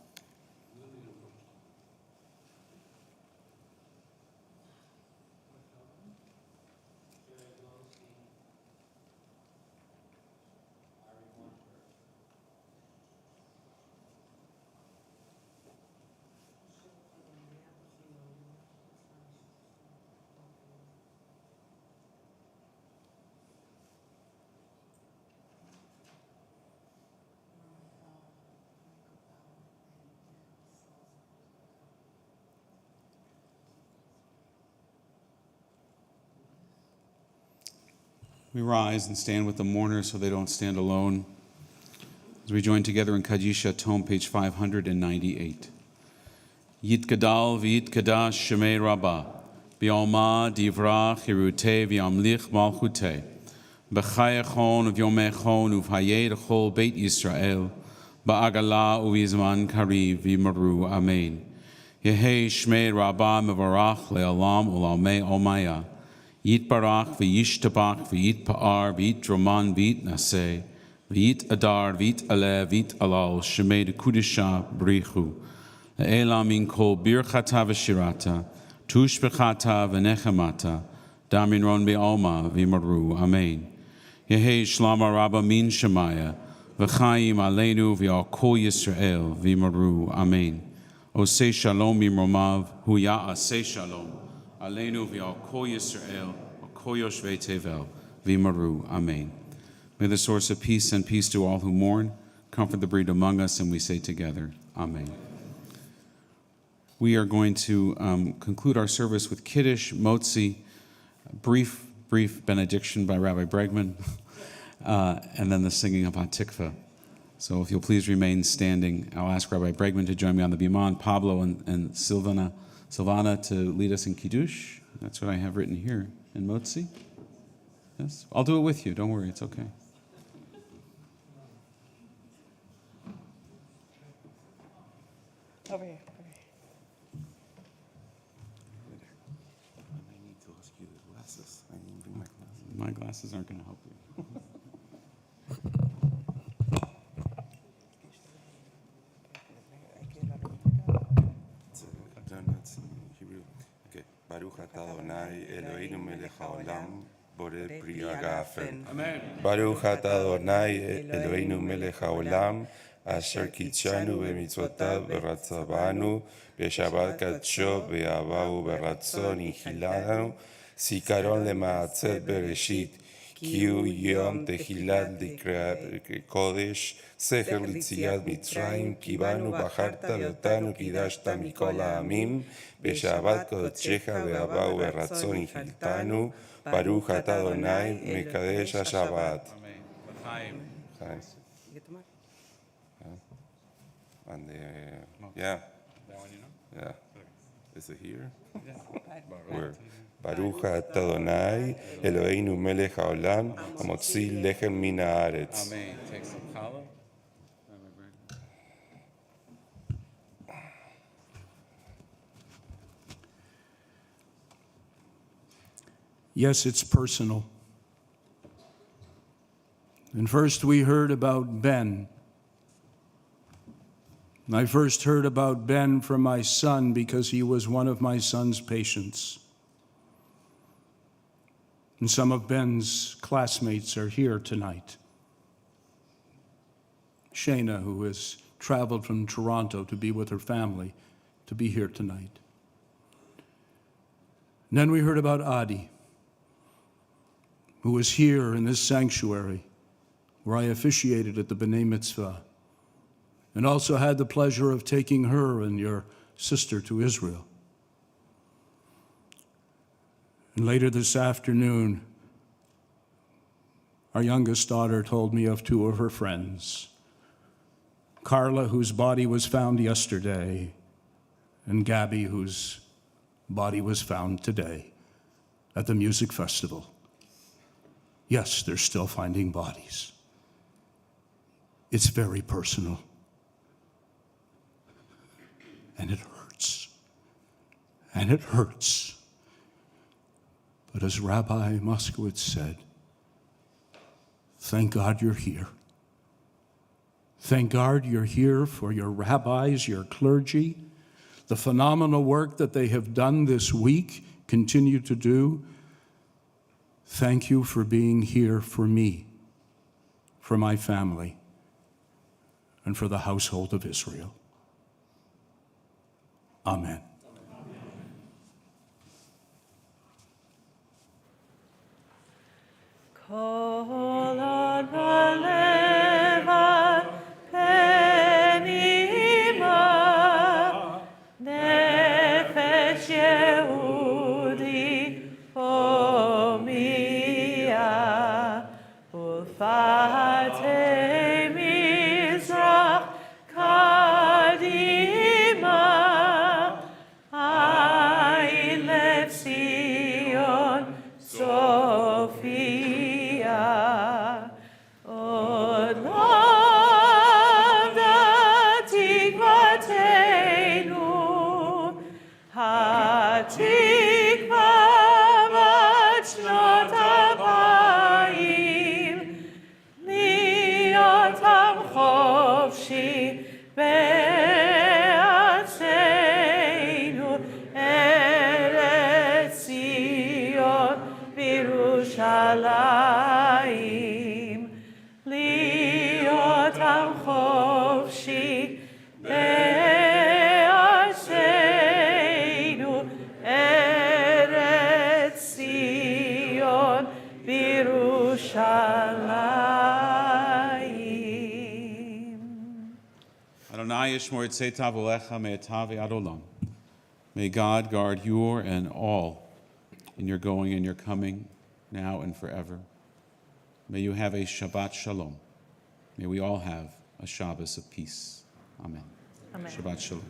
We rise and stand with the mourners so they don't stand alone. As we join together in Kaddish Tome, page 598. Yitgadal v'yitgadash Shemei Rabba, B'yoma divrach hirutei v'yamlich malchutei, B'chayachon v'yomechon uv'hayei l'chol Beit Yisrael, Ba'agala uv'yizman kariv v'yimaru. Amen. Yehei Shmei Rabba mevarach le'olam u'lamei omaya, Yitbarach v'yishtabach v'yitpa'ar v'yitroman v'yitnaseh, V'yit adar, v'yit aleh, v'yit alal, shemei de kudisha brichu. Le'ela min kol birchata v'shirata, tushbechata v'nechemata, damin ron be'alma v'yimaru. Amen. Yehei shlama rabba min shemaya, v'chaim alenu v'yal kol Yisrael v'yimaru. Amen. Osei shalom imromav, hu ya'asei shalom, alenu v'yal kol Yisrael, kol yoshvei tevel v'yimaru. Amen. May the source of peace send peace to all who mourn, comfort the bereaved among us, and we say together, Amen. We are going to conclude our service with Kiddush, Motzi, brief benediction by Rabbi Bregman, and then the singing of Hatikva. So if you'll please remain standing, I'll ask Rabbi Bregman to join me on the Biman, Pablo and Silvana to lead us in Kiddush. That's what I have written here in Motzi. Yes, I'll do it with you. Don't worry, it's okay. Over here. I need to ask you the glasses. I didn't bring my glasses. My glasses aren't going to help you. Okay. Baruch atah Adonai Eloheinu melech haolam borei pri hagafen. Amen. Baruch atah Adonai Eloheinu melech haolam asher kitshanu b'mitzvotav v'ratzavanu b'shabbat kadsho b'ahava u'b'ratzon inchilanu zikaron lema'atzet bereshit ki hu yom tehilat likrat kodesh zecher litziat mitzrayim ki banu bacharta ve'otanu kidashta mikol ha'amim b'shabbat kodechecha b'ahava u'b'ratzon inchiltanu Baruch atah Adonai mekadesh Shabbat. Amen. And yeah. That one, you know? Yeah. Is it here? Yeah. Where? Baruch atah Adonai Eloheinu melech haolam hamotzi lechem min haaretz. Amen. Take some challah. Yes, it's personal. And first we heard about Ben. I first heard about Ben from my son because he was one of my son's patients. And some of Ben's classmates are here tonight. Shana, who has traveled from Toronto to be with her family, to be here tonight. And then we heard about Adi, who was here in this sanctuary where I officiated at the B'nai Mitzvah, and also had the pleasure of taking her and your sister to Israel. And later this afternoon, our youngest daughter told me of two of her friends, Carla, whose body was found yesterday, and Gabby, whose body was found today at the music festival. Yes, they're still finding bodies. It's very personal. And it hurts. And it hurts. But as Rabbi Moskowitz said, thank God you're here. Thank God you're here for your rabbis, your clergy, the phenomenal work that they have done this week, continue to do. Thank you for being here for me, for my family, and for the household of Israel. Amen. Yehudi, Omiyah. בת שנות אלפיים, להיות עם חופשי בארצנו, ארץ ציון בירושלים. להיות עם חופשי בארצנו, ארץ ציון בירושלים. Adonai Yishmor Tzetav Ulecha Me'etav Ad Olam. May God guard your and all in your going and your coming, now and forever. May you have a Shabbat Shalom. May we all have a Shabbos of peace. Amen. Amen. Shabbat Shalom.